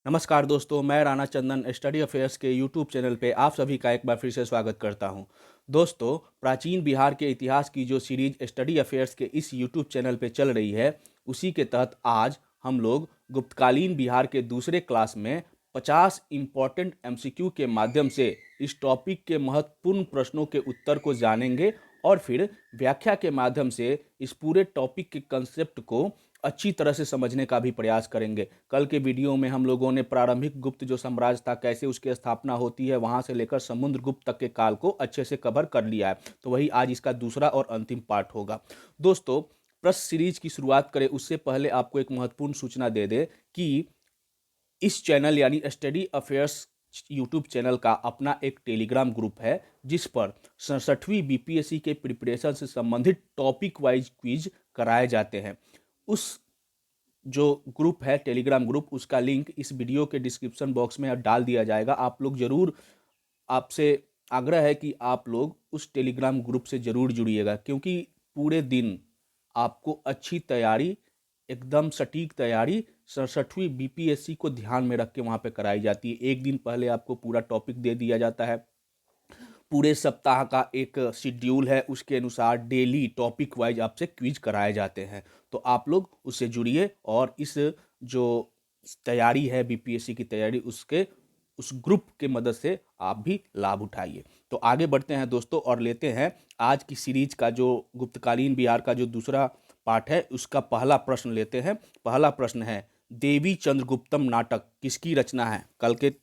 नमस्कार दोस्तों, मैं राणा चंदन स्टडी अफेयर्स के यूट्यूब चैनल पे आप सभी का एक बार फिर से स्वागत करता हूं। दोस्तों, प्राचीन बिहार के इतिहास की जो सीरीज स्टडी अफेयर्स के इस यूट्यूब चैनल पे चल रही है, उसी के तहत आज हम लोग गुप्तकालीन बिहार के दूसरे क्लास में 50 इम्पॉर्टेंट एमसीक्यू के माध्यम से इस टॉपिक के महत्वपूर्ण प्रश्नों के उत्तर को जानेंगे और फिर व्याख्या के माध्यम से इस पूरे टॉपिक के कंसेप्ट को अच्छी तरह से समझने का भी प्रयास करेंगे। कल के वीडियो में हम लोगों ने प्रारंभिक गुप्त जो साम्राज्य था, कैसे उसकी स्थापना होती है, वहां से लेकर समुद्रगुप्त तक के काल को अच्छे से कवर कर लिया है। तो वही आज इसका दूसरा और अंतिम पार्ट होगा। दोस्तों, प्रश्न सीरीज की शुरुआत करें उससे पहले आपको एक महत्वपूर्ण सूचना दे दे कि इस चैनल यानी स्टडी अफेयर्स यूट्यूब चैनल का अपना एक टेलीग्राम ग्रुप है, जिस पर 67वीं बीपीएससी के प्रिपरेशन से संबंधित टॉपिक वाइज क्विज कराए जाते हैं। उस जो ग्रुप है, टेलीग्राम ग्रुप, उसका लिंक इस वीडियो के डिस्क्रिप्शन बॉक्स में डाल दिया जाएगा। आप लोग जरूर, आपसे आग्रह है कि आप लोग उस टेलीग्राम ग्रुप से जरूर जुड़िएगा, क्योंकि पूरे दिन आपको अच्छी तैयारी, एकदम सटीक तैयारी 67वीं बीपीएससी को ध्यान में रख के वहाँ पे कराई जाती है। एक दिन पहले आपको पूरा टॉपिक दे दिया जाता है, पूरे सप्ताह का एक शेड्यूल है, उसके अनुसार डेली टॉपिक वाइज आपसे क्विज कराए जाते हैं। तो आप लोग उससे जुड़िए और इस जो तैयारी है बीपीएससी की तैयारी, उसके उस ग्रुप के मदद से आप भी लाभ उठाइए। तो आगे बढ़ते हैं दोस्तों और लेते हैं आज की सीरीज का जो गुप्तकालीन बिहार का जो दूसरा पार्ट है, उसका पहला प्रश्न लेते हैं। पहला प्रश्न है, देवी चंद्रगुप्तम नाटक किसकी रचना है? कल के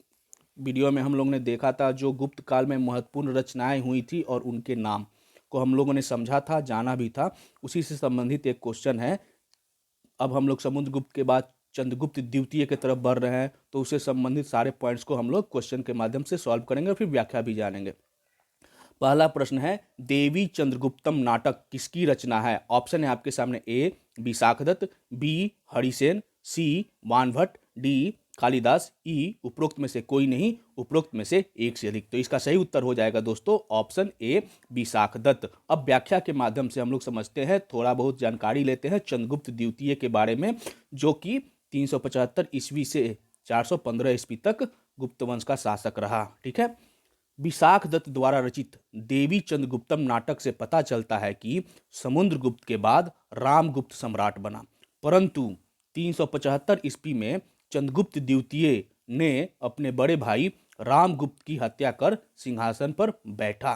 वीडियो में हम लोग ने देखा था जो गुप्त काल में महत्वपूर्ण रचनाएं हुई थी और उनके नाम को हम लोगों ने समझा था, जाना भी था। उसी से संबंधित एक क्वेश्चन है। अब हम लोग समुद्रगुप्त के बाद चंद्रगुप्त द्वितीय की तरफ बढ़ रहे हैं, तो उससे संबंधित सारे पॉइंट्स को हम लोग क्वेश्चन के माध्यम से सॉल्व करेंगे और फिर व्याख्या भी जानेंगे। पहला प्रश्न है, देवी चंद्रगुप्तम नाटक किसकी रचना है? ऑप्शन है आपके सामने, ए विशाखदत्त, बी हरिसेन, सी वानभट्ट, डी कालिदास, ई उपरोक्त में से कोई नहीं, उपरोक्त में से एक से अधिक। तो इसका सही उत्तर हो जाएगा दोस्तों ऑप्शन ए विशाखदत्त। अब व्याख्या के माध्यम से हम लोग समझते हैं, थोड़ा बहुत जानकारी लेते हैं चंद्रगुप्त द्वितीय के बारे में, जो कि 375 ईस्वी से 415 ईस्वी तक गुप्त वंश का शासक रहा। ठीक है। विशाख दत्त द्वारा रचित देवी चंद्रगुप्तम नाटक से पता चलता है कि समुद्रगुप्त के बाद रामगुप्त सम्राट बना, परंतु 375 ईस्वी में चंद्रगुप्त द्वितीय ने अपने बड़े भाई रामगुप्त की हत्या कर सिंहासन पर बैठा।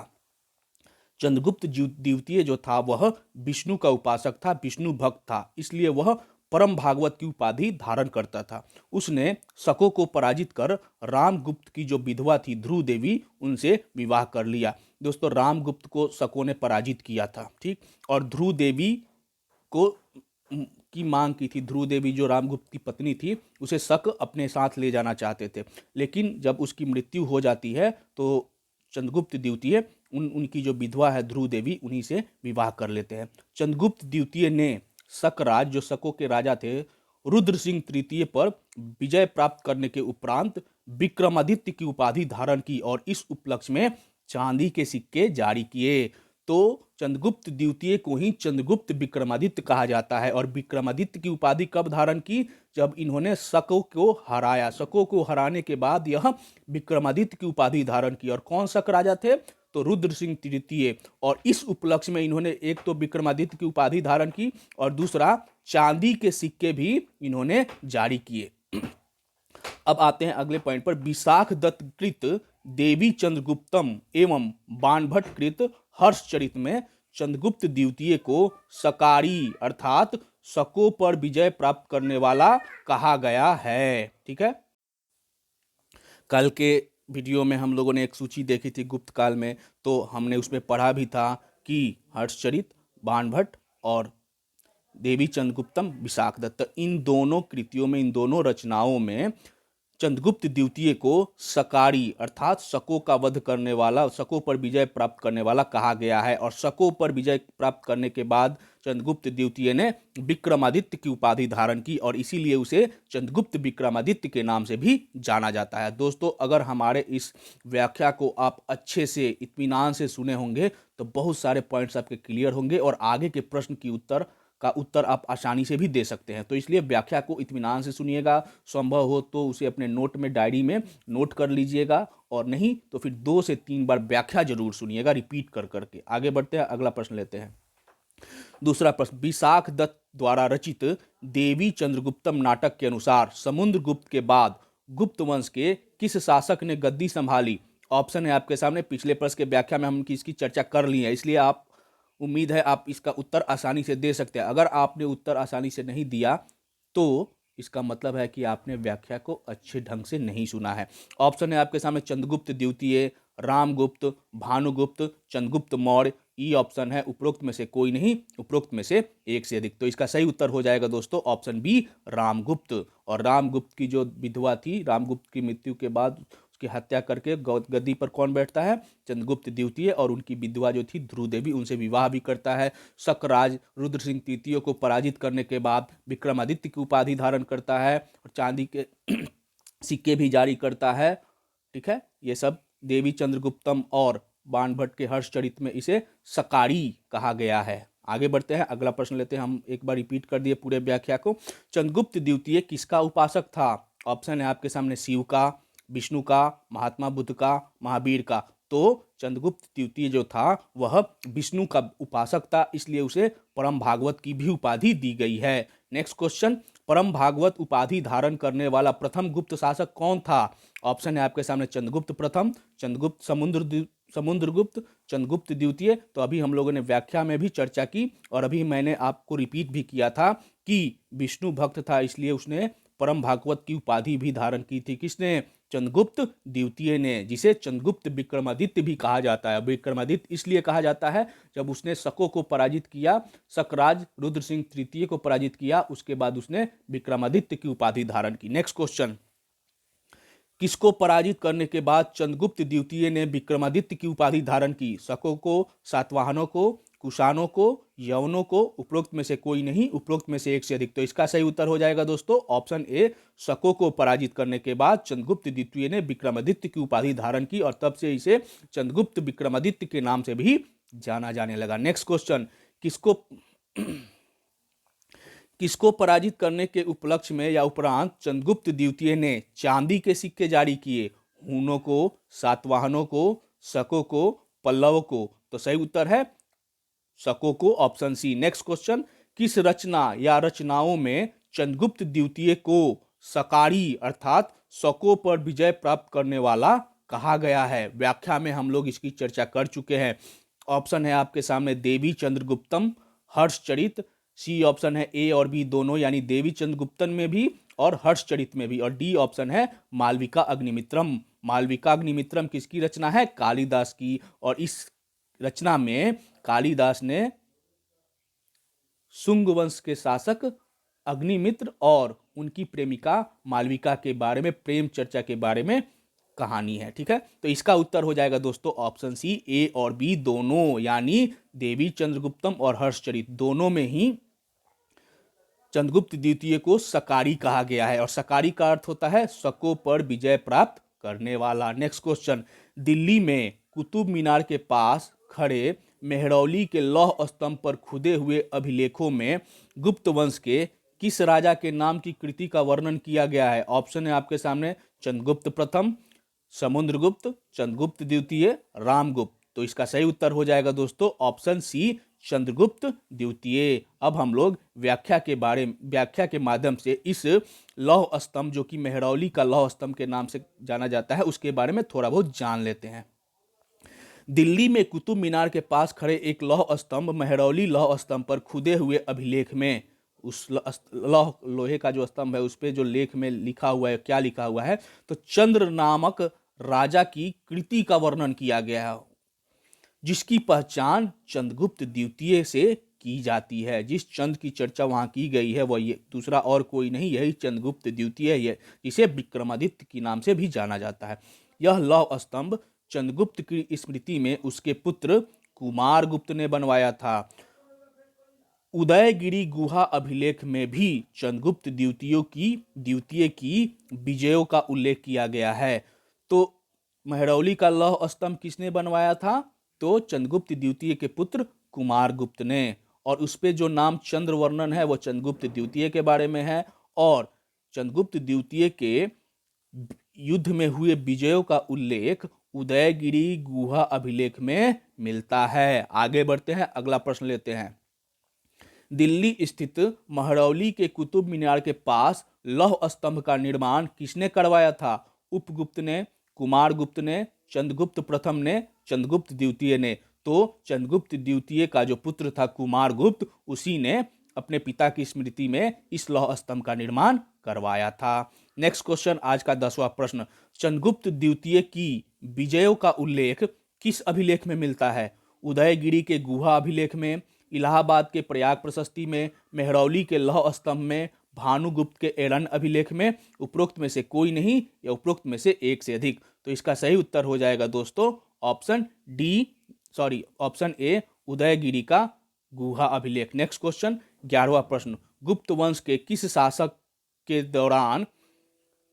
चंद्रगुप्त द्वितीय जो था वह विष्णु का उपासक था, विष्णु भक्त था, इसलिए वह परम भागवत की उपाधि धारण करता था। उसने शकों को पराजित कर रामगुप्त की जो विधवा थी ध्रुव देवी, उनसे विवाह कर लिया। दोस्तों, रामगुप्त को शकों ने पराजित किया था, ठीक, और ध्रुव देवी को की मांग की थी। ध्रुव देवी जो रामगुप्त की पत्नी थी, उसे शक अपने साथ ले जाना चाहते थे, लेकिन जब उसकी मृत्यु हो जाती है तो चंद्रगुप्त द्वितीय उनकी जो विधवा है ध्रुव देवी, उन्हीं से विवाह कर लेते हैं। चंद्रगुप्त द्वितीय ने शकराज, जो शकों के राजा थे, रुद्र सिंह तृतीय पर विजय प्राप्त करने के उपरांत विक्रमादित्य की उपाधि धारण की और इस उपलक्ष्य में चांदी के सिक्के जारी किए। तो चंद्रगुप्त द्वितीय को ही चंद्रगुप्त विक्रमादित्य कहा जाता है। और विक्रमादित्य की उपाधि कब धारण की? जब इन्होंने शकों को हराया। शकों को हराने के बाद यह विक्रमादित्य की उपाधि धारण की। और कौन शक राजा थे? तो रुद्र सिंह तृतीय। और इस उपलक्ष्य में इन्होंने एक तो विक्रमादित्य की उपाधि धारण की और दूसरा चांदी के सिक्के भी इन्होंने जारी किए। अब आते हैं अगले पॉइंट पर। विशाख दत्त कृत देवी चंद्रगुप्तम एवं बाणभट्ट कृत हर्षचरित में चंद्रगुप्त द्वितीय को सकारी अर्थात शकों पर विजय प्राप्त करने वाला कहा गया है। ठीक है। कल के वीडियो में हम लोगों ने एक सूची देखी थी गुप्त काल में, तो हमने उसमें पढ़ा भी था कि हर्षचरित, बाणभट्ट और देवी चंद्रगुप्तम, विशाख दत्त, इन दोनों कृतियों में, इन दोनों रचनाओं में चंद्रगुप्त द्वितीय को सकारी अर्थात शकों का वध करने वाला, शकों पर विजय प्राप्त करने वाला कहा गया है। और शकों पर विजय प्राप्त करने के बाद चंद्रगुप्त द्वितीय ने विक्रमादित्य की उपाधि धारण की और इसीलिए उसे चंद्रगुप्त विक्रमादित्य के नाम से भी जाना जाता है। दोस्तों, अगर हमारे इस व्याख्या को आप अच्छे से इत्मीनान से सुने होंगे तो बहुत सारे पॉइंट्स आपके क्लियर होंगे और आगे के प्रश्न की उत्तर का उत्तर आप आसानी से भी दे सकते हैं। तो इसलिए व्याख्या को इत्मीनान से सुनिएगा, संभव हो तो उसे अपने नोट में, डायरी में नोट कर लीजिएगा, और नहीं तो फिर 2 से 3 बार व्याख्या जरूर सुनिएगा रिपीट कर करके। आगे बढ़ते हैं, अगला प्रश्न लेते हैं। दूसरा प्रश्न, विशाख दत्त द्वारा रचित देवी चंद्रगुप्तम नाटक के अनुसार समुद्रगुप्त के बाद गुप्त वंश के किस शासक ने गद्दी संभाली? ऑप्शन है आपके सामने। पिछले प्रश्न के व्याख्या में हम इसकी चर्चा कर ली है, इसलिए आप, उम्मीद है आप इसका उत्तर आसानी से दे सकते हैं। अगर आपने उत्तर आसानी से नहीं दिया तो इसका मतलब है कि आपने व्याख्या को अच्छे ढंग से नहीं सुना है। ऑप्शन है आपके सामने, चंद्रगुप्त द्वितीय, रामगुप्त, भानुगुप्त, चंद्रगुप्त मौर्य। ई ऑप्शन है उपरोक्त में से कोई नहीं, उपरोक्त में से एक से अधिक। तो इसका सही उत्तर हो जाएगा दोस्तों ऑप्शन बी, रामगुप्त। और रामगुप्त की जो विधवा थी, रामगुप्त की मृत्यु के बाद उसकी हत्या करके गद्दी पर कौन बैठता है? चंद्रगुप्त द्वितीय। और उनकी विधवा जो थी ध्रुव देवी, उनसे विवाह भी करता है। शकराज रुद्र सिंह तृतीय को पराजित करने के बाद विक्रमादित्य की उपाधि धारण करता है और चांदी के सिक्के भी जारी करता है। ठीक है, ये सब देवी चंद्रगुप्तम और बाणभट्ट के हर्षचरित में इसे सकारी कहा गया है। आगे बढ़ते हैं, अगला प्रश्न लेते हैं। हम एक बार रिपीट कर दिए पूरे व्याख्या को। चंद्रगुप्त द्वितीय किसका उपासक था? ऑप्शन है आपके सामने, शिव का, विष्णु का, महात्मा बुद्ध का, महावीर का। तो चंद्रगुप्त द्वितीय जो था वह विष्णु का उपासक था, इसलिए उसे परम भागवत की भी उपाधि दी गई है। नेक्स्ट क्वेश्चन, परम भागवत उपाधि धारण करने वाला प्रथम गुप्त शासक कौन था? ऑप्शन है आपके सामने, चंद्रगुप्त प्रथम, चंद्रगुप्त समुद्रगुप्त, चंद्रगुप्त द्वितीय। तो अभी हम लोगों ने व्याख्या में भी चर्चा की और अभी मैंने आपको रिपीट भी किया था कि विष्णु भक्त था, इसलिए उसने परम भागवत की उपाधि भी धारण की थी। किसने? चंद्रगुप्त द्वितीय ने, जिसे चंद्रगुप्त विक्रमादित्य भी कहा जाता है। विक्रमादित्य इसलिए कहा जाता है जब उसने शकों को पराजित किया, शकराज रुद्र सिंह तृतीय को पराजित किया, उसके बाद उसने विक्रमादित्य की उपाधि धारण की। नेक्स्ट क्वेश्चन, किसको पराजित करने के बाद चंद्रगुप्त द्वितीय ने विक्रमादित्य की उपाधि धारण की? शकों को, सातवाहनों को, कुषाणों को, यवनों को। उपरोक्त में से कोई नहीं, उपरोक्त में से एक से अधिक। तो इसका सही उत्तर हो जाएगा दोस्तों ऑप्शन ए, शकों को पराजित करने के बाद चंद्रगुप्त द्वितीय ने विक्रमादित्य की उपाधि धारण की और तब से इसे चंद्रगुप्त विक्रमादित्य के नाम से भी जाना जाने लगा। नेक्स्ट क्वेश्चन, किसको पराजित करने के उपलक्ष्य में या उपरांत चंद्रगुप्त द्वितीय ने चांदी के सिक्के जारी किए? हूनों को, सातवाहनों को, शकों को, पल्लवों को। तो सही उत्तर है शकों को, ऑप्शन सी। नेक्स्ट क्वेश्चन, किस रचना या रचनाओं में चंद्रगुप्त द्वितीय को सकारी अर्थात शकों पर विजय प्राप्त करने वाला कहा गया है? व्याख्या में हम लोग इसकी चर्चा कर चुके हैं। ऑप्शन है आपके सामने, देवी चंद्रगुप्तम, हर्षचरित। सी ऑप्शन है, ए और बी दोनों, यानी देवी चंद्रगुप्तन में भी और हर्षचरित में भी। और डी ऑप्शन है मालविका अग्निमित्रम। मालविका अग्निमित्रम किसकी रचना है? कालिदास की। और इस रचना में कालिदास ने शुंग वंश के शासक अग्निमित्र और उनकी प्रेमिका मालविका के बारे में, प्रेम चर्चा के बारे में कहानी है। ठीक है, तो इसका उत्तर हो जाएगा दोस्तों ऑप्शन सी, ए और बी दोनों, यानी देवी चंद्रगुप्तम और हर्षचरित दोनों में ही चंद्रगुप्त द्वितीय को सकारी कहा गया है। और सकारी का अर्थ होता है शकों पर विजय प्राप्त करने वाला। नेक्स्ट क्वेश्चन, दिल्ली में कुतुब मीनार के पास खड़े मेहरौली के लौह स्तंभ पर खुदे हुए अभिलेखों में गुप्त वंश के किस राजा के नाम की कृति का वर्णन किया गया है? ऑप्शन है आपके सामने, चंद्रगुप्त प्रथम, समुद्रगुप्त, चंद्रगुप्त द्वितीय, रामगुप्त। तो इसका सही उत्तर हो जाएगा दोस्तों ऑप्शन सी, चंद्रगुप्त द्वितीय। अब हम लोग व्याख्या के माध्यम से इस लौह स्तंभ, जो कि मेहरौली का लौह स्तंभ के नाम से जाना जाता है, उसके बारे में थोड़ा बहुत जान लेते हैं। दिल्ली में कुतुब मीनार के पास खड़े एक लौह स्तंभ, मेहरौली लौह स्तंभ पर खुदे हुए अभिलेख में, उस लोहे का जो स्तंभ है उस पे जो लेख में लिखा हुआ है, क्या लिखा हुआ है? तो चंद्र नामक राजा की कृति का वर्णन किया गया है, जिसकी पहचान चंद्रगुप्त द्वितीय से की जाती है। जिस चंद्र की चर्चा वहां की गई है वह ये दूसरा और कोई नहीं, यही चंद्रगुप्त द्वितीय है, जिसे विक्रमादित्य के नाम से भी जाना जाता है। यह लौह स्तंभ चंद्रगुप्त की स्मृति में उसके पुत्र कुमारगुप्त ने बनवाया था। उदयगिरी गुहा अभिलेख में भी चंद्रगुप्त द्वितीय की विजयों का उल्लेख किया गया है। तो मेहरौली का लौह स्तंभ किसने बनवाया था? तो चंद्रगुप्त द्वितीय के पुत्र कुमारगुप्त ने। और उस पे जो नाम चंद्र वर्णन है वो चंद्रगुप्त द्वितीय के बारे में है, और चंद्रगुप्त द्वितीय के युद्ध में हुए विजयों का उल्लेख उदयगिरी गुहा अभिलेख में मिलता है। आगे बढ़ते हैं, अगला प्रश्न लेते हैं। दिल्ली स्थित महरौली के कुतुब मीनार के पास लौह स्तंभ का निर्माण किसने करवाया था? उपगुप्त ने, कुमारगुप्त ने, चंद्रगुप्त प्रथम ने, चंद्रगुप्त द्वितीय ने। तो चंद्रगुप्त द्वितीय का जो पुत्र था कुमारगुप्त, उसी ने अपने पिता की स्मृति में इस लौह स्तंभ का निर्माण करवाया था। नेक्स्ट क्वेश्चन, आज का 10वां प्रश्न। चंद्रगुप्त द्वितीय की विजयों का उल्लेख किस अभिलेख में मिलता है? उदयगिरी के गुहा अभिलेख में, इलाहाबाद के प्रयाग प्रशस्ति में, मेहरौली के लौह स्तंभ में, भानुगुप्त के एरन अभिलेख में, उपरोक्त में से कोई नहीं या उपरोक्त में से एक से अधिक। तो इसका सही उत्तर हो जाएगा दोस्तों ऑप्शन ए, उदयगिरी का गुहा अभिलेख। नेक्स्ट क्वेश्चन, 11वां प्रश्न। गुप्त वंश के किस शासक के दौरान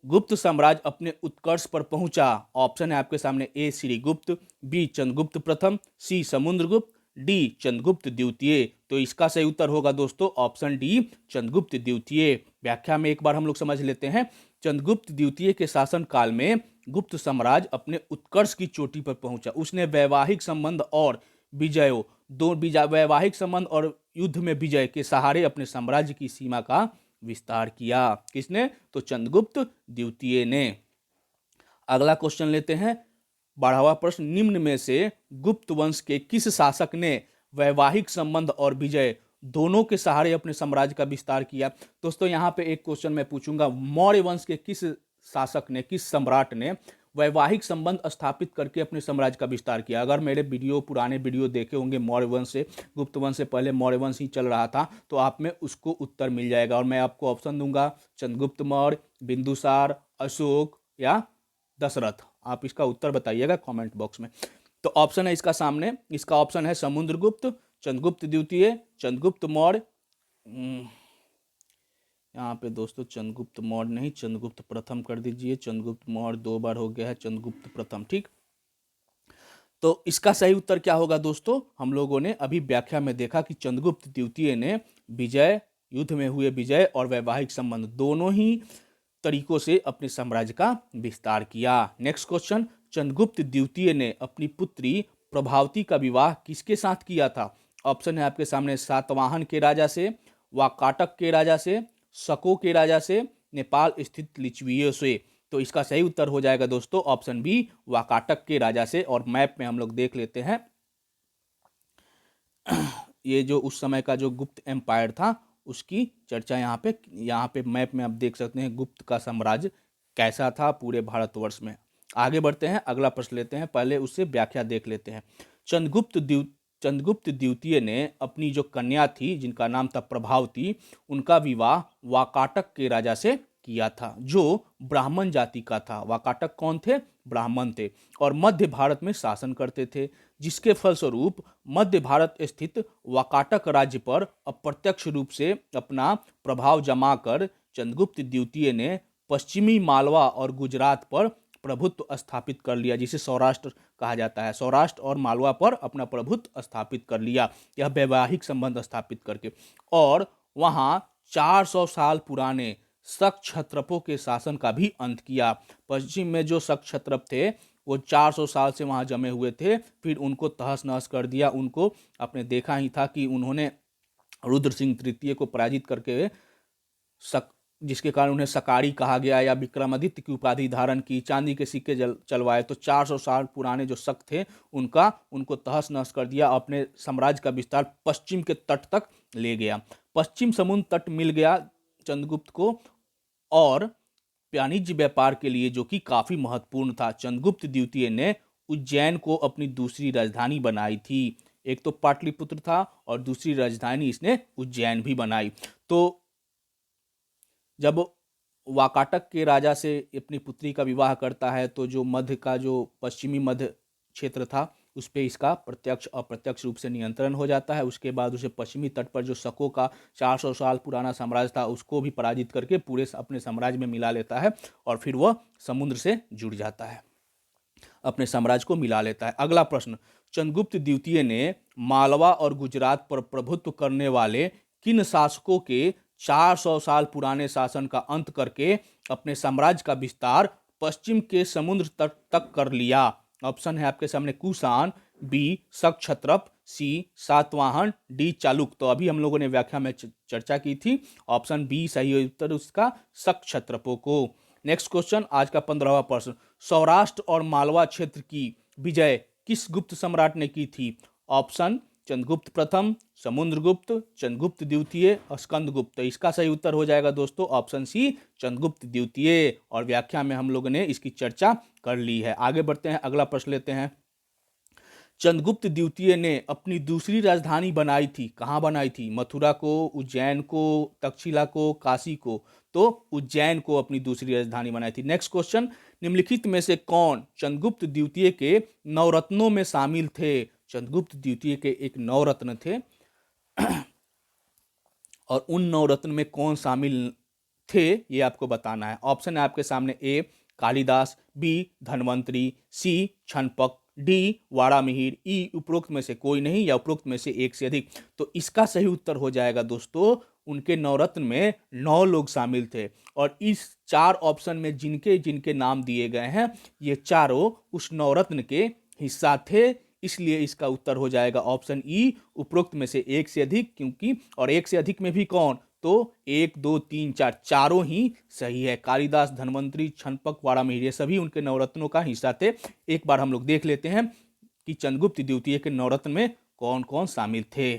गुप्त साम्राज्य अपने उत्कर्ष पर पहुंचा? ऑप्शन है आपके सामने, ए श्रीगुप्त, बी चंद्रगुप्त प्रथम, सी समुद्रगुप्त, डी चंद्रगुप्त द्वितीय। तो इसका सही उत्तर होगा दोस्तों ऑप्शन डी, चंद्रगुप्त द्वितीय। व्याख्या में एक बार हम लोग समझ लेते हैं। चंद्रगुप्त द्वितीय के शासन काल में गुप्त साम्राज्य अपने उत्कर्ष की चोटी पर पहुंचा। उसने वैवाहिक संबंध और विजयों वैवाहिक संबंध और युद्ध में विजय के सहारे अपने साम्राज्य की सीमा का विस्तार किया। किसने? तो चंद्रगुप्त द्वितीय ने। अगला क्वेश्चन लेते हैं, 12वां प्रश्न। निम्न में से गुप्त वंश के किस शासक ने वैवाहिक संबंध और विजय दोनों के सहारे अपने साम्राज्य का विस्तार किया? दोस्तों यहां पे एक क्वेश्चन मैं पूछूंगा, मौर्य वंश के किस शासक ने, किस सम्राट ने वैवाहिक संबंध स्थापित करके अपने साम्राज्य का विस्तार किया? अगर मेरे पुराने वीडियो देखे होंगे मौर्य वंश से, गुप्त वंश से पहले मौर्य वंश ही चल रहा था, तो आप में उसको उत्तर मिल जाएगा। और मैं आपको ऑप्शन दूंगा, चंद्रगुप्त मौर्य, बिंदुसार, अशोक या दशरथ। आप इसका उत्तर बताइएगा कमेंट बॉक्स में। तो ऑप्शन है इसका सामने, इसका ऑप्शन है समुद्रगुप्त, चंद्रगुप्त द्वितीय, चंद्रगुप्त मौर्य। यहाँ पे दोस्तों चंद्रगुप्त मौर्य नहीं, चंद्रगुप्त प्रथम कर दीजिए। चंद्रगुप्त मौर्य 2 बार हो गया है, चंद्रगुप्त प्रथम। ठीक, तो इसका सही उत्तर क्या होगा दोस्तों? हम लोगों ने अभी व्याख्या में देखा कि चंद्रगुप्त द्वितीय ने विजय, युद्ध में हुए विजय और वैवाहिक संबंध दोनों ही तरीकों से अपने साम्राज्य का विस्तार किया। नेक्स्ट क्वेश्चन, चंद्रगुप्त द्वितीय ने अपनी पुत्री प्रभावती का विवाह किसके साथ किया था? ऑप्शन है आपके सामने, सातवाहन के राजा से, वाकाटक के राजा से, शको के राजा से, नेपाल स्थित लिच्छवियों से। तो इसका सही उत्तर हो जाएगा दोस्तों ऑप्शन बी, वाकाटक के राजा से। और मैप में हम लोग देख लेते हैं ये जो उस समय का जो गुप्त एम्पायर था उसकी चर्चा यहाँ पे मैप में आप देख सकते हैं गुप्त का साम्राज्य कैसा था पूरे भारतवर्ष में। आगे बढ़ते हैं, अगला प्रश्न लेते हैं, पहले उससे व्याख्या देख लेते हैं। चंद्रगुप्त द्वितीय ने अपनी जो कन्या थी जिनका नाम था प्रभावती, उनका विवाह वाकाटक के राजा से किया था जो ब्राह्मण जाति का था। वाकाटक कौन थे? ब्राह्मण थे और मध्य भारत में शासन करते थे, जिसके फलस्वरूप मध्य भारत स्थित वाकाटक राज्य पर अप्रत्यक्ष रूप से अपना प्रभाव जमाकर चंद्रगुप्त द्वितीय ने पश्चिमी मालवा और गुजरात पर प्रभुत्व स्थापित कर लिया, जिसे सौराष्ट्र कहा जाता है। सौराष्ट्र और मालवा पर अपना प्रभुत्व स्थापित कर लिया, यह वैवाहिक संबंध स्थापित करके। और वहां 400 साल पुराने शक क्षत्रपों के शासन का भी अंत किया। पश्चिम में जो शक क्षत्रप थे वो 400 साल से वहां जमे हुए थे, फिर उनको तहस नहस कर दिया। उनको आपने देखा ही था कि उन्होंने रुद्र सिंह तृतीय को पराजित करके जिसके कारण उन्हें सकारी कहा गया या विक्रमादित्य की उपाधि धारण की, चांदी के सिक्के चलवाए। तो 400 साल पुराने जो शक थे उनको तहस नहस कर दिया, अपने साम्राज्य का विस्तार पश्चिम के तट तक ले गया। पश्चिम समुद्र तट मिल गया चंद्रगुप्त को और वाणिज्य व्यापार के लिए जो कि काफी महत्वपूर्ण था। चंद्रगुप्त द्वितीय ने उज्जैन को अपनी दूसरी राजधानी बनाई थी। एक तो पाटलिपुत्र था और दूसरी राजधानी इसने उज्जैन भी बनाई। तो जब वाकाटक के राजा से अपनी पुत्री का विवाह करता है तो जो मध्य का जो पश्चिमी मध्य क्षेत्र था उस पर इसका प्रत्यक्ष अप्रत्यक्ष रूप से नियंत्रण हो जाता है। उसके बाद उसे पश्चिमी तट पर जो शकों का 400 साल पुराना साम्राज्य था उसको भी पराजित करके पूरे अपने साम्राज्य में मिला लेता है और फिर वह समुद्र से जुड़ जाता है, अपने साम्राज्य को मिला लेता है। अगला प्रश्न, चंद्रगुप्त द्वितीय ने मालवा और गुजरात पर प्रभुत्व करने वाले किन शासकों के 400 साल पुराने शासन का अंत करके अपने साम्राज्य का विस्तार पश्चिम के समुद्र तट तक कर लिया? ऑप्शन है आपके सामने कुषाण, बी शकछत्रप, सी सातवाहन, डी चालुक्य। तो अभी हम लोगों ने व्याख्या में चर्चा की थी, ऑप्शन बी सही उत्तर उसका शकछत्रपों को। नेक्स्ट क्वेश्चन, आज का 15वां प्रश्न, सौराष्ट्र और मालवा क्षेत्र की विजय किस गुप्त सम्राट ने की थी? ऑप्शन चंद्रगुप्त प्रथम, समुद्रगुप्त, चंद्रगुप्त द्वितीय, स्कंदगुप्त। इसका सही उत्तर हो जाएगा दोस्तों ऑप्शन सी चंद्रगुप्त द्वितीय, और व्याख्या में हम लोगों ने इसकी चर्चा कर ली है। आगे बढ़ते हैं, अगला प्रश्न लेते हैं। चंद्रगुप्त द्वितीय ने अपनी दूसरी राजधानी बनाई थी, कहाँ बनाई थी? मथुरा को, उज्जैन को, तक्षशिला को, काशी को? तो उज्जैन को अपनी दूसरी राजधानी बनाई थी। नेक्स्ट क्वेश्चन, निम्नलिखित में से कौन चंद्रगुप्त द्वितीय के नवरत्नों में शामिल थे? चंद्रगुप्त द्वितीय के एक नवरत्न थे और उन नवरत्न में कौन शामिल थे ये आपको बताना है। ऑप्शन है आपके सामने, ए कालिदास, बी धन्वंतरी, सी छनपक, डी वारामिहिर, ई उपरोक्त में से कोई नहीं या उपरोक्त में से एक से अधिक। तो इसका सही उत्तर हो जाएगा दोस्तों, उनके नवरत्न में 9 लोग शामिल थे, और इस 4 ऑप्शन में जिनके जिनके नाम दिए गए हैं ये चारों उस नवरत्न के हिस्सा थे, इसलिए इसका उत्तर हो जाएगा ऑप्शन ई उपरोक्त में से एक से अधिक। क्योंकि और एक से अधिक में भी कौन? तो 1 2 3 4 चारों ही सही है। कालिदास, धन्वंतरी, छनपक, वारामिहिर ये सभी उनके नवरत्नों का हिस्सा थे। एक बार हम लोग देख लेते हैं कि चंद्रगुप्त द्वितीय के नवरत्न में कौन कौन शामिल थे।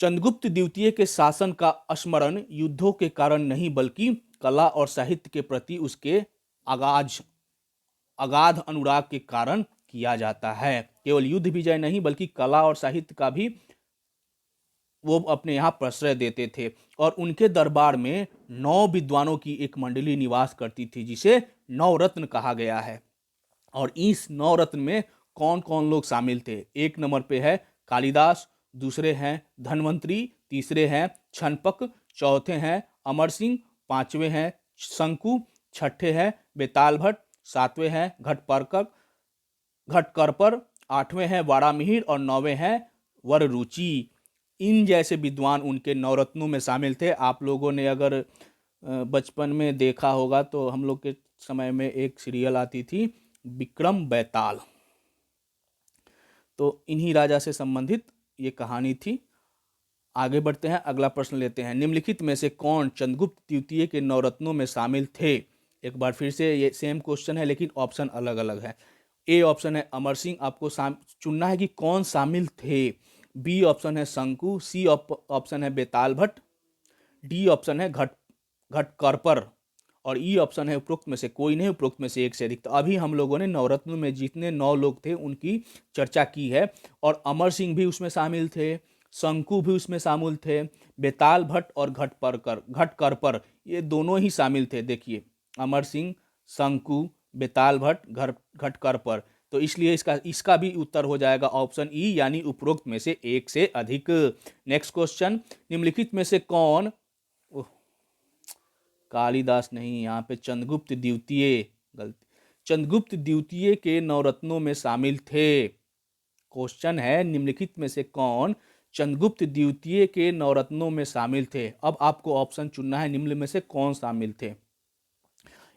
चंद्रगुप्त द्वितीय के शासन का स्मरण युद्धों के कारण नहीं बल्कि कला और साहित्य के प्रति उसके अगाध अनुराग के कारण किया जाता है। केवल युद्ध विजय नहीं बल्कि कला और साहित्य का भी वो अपने यहाँ प्रश्रय देते थे, और उनके दरबार में 9 विद्वानों की एक मंडली निवास करती थी जिसे नवरत्न कहा गया है। और इस नवरत्न में कौन कौन लोग शामिल थे? एक नंबर पे है कालिदास, दूसरे हैं धन्वंतरी, तीसरे हैं छनपक, चौथे हैं अमर सिंह, पांचवें हैं शंकु, छठे हैं बेताल भट्ट, सातवें हैं घटकरपर, आठवें हैं वारामिहिर और नौवें हैं वररुचि। इन जैसे विद्वान उनके नवरत्नों में शामिल थे। आप लोगों ने अगर बचपन में देखा होगा तो हम लोग के समय में एक सीरियल आती थी विक्रम बेताल, तो इन्हीं राजा से संबंधित ये कहानी थी। आगे बढ़ते हैं, अगला प्रश्न लेते हैं। निम्नलिखित में से कौन चंद्रगुप्त द्वितीय के नवरत्नों में शामिल थे? एक बार फिर से ये सेम क्वेश्चन है लेकिन ऑप्शन अलग अलग है। ए ऑप्शन है अमर सिंह, आपको चुनना है कि कौन शामिल थे। बी ऑप्शन है शंकु, सी ऑप्शन है बेताल भट्ट, डी ऑप्शन है घटकरपर, और ई ऑप्शन है उपरोक्त में से कोई नहीं, उपरोक्त में से एक से अधिक। तो अभी हम लोगों ने नवरत्न में जितने 9 लोग थे उनकी चर्चा की है, और अमर सिंह भी उसमें शामिल थे, शंकु भी उसमें शामिल थे, बेताल भट्ट और घटकरपर ये दोनों ही शामिल थे। देखिए अमर सिंह, शंकु, बेताल भट्ट, घटकरपर, तो इसलिए इसका भी उत्तर हो जाएगा ऑप्शन ई यानी उपरोक्त में से एक से अधिक। नेक्स्ट क्वेश्चन, निम्नलिखित में से कौन, कालिदास नहीं, यहाँ पे चंद्रगुप्त द्वितीय, गलती, चंद्रगुप्त द्वितीय के नवरत्नों में शामिल थे। क्वेश्चन है निम्नलिखित में से कौन चंद्रगुप्त द्वितीय के नवरत्नों में शामिल थे। अब आपको ऑप्शन चुनना है निम्न में से कौन शामिल थे।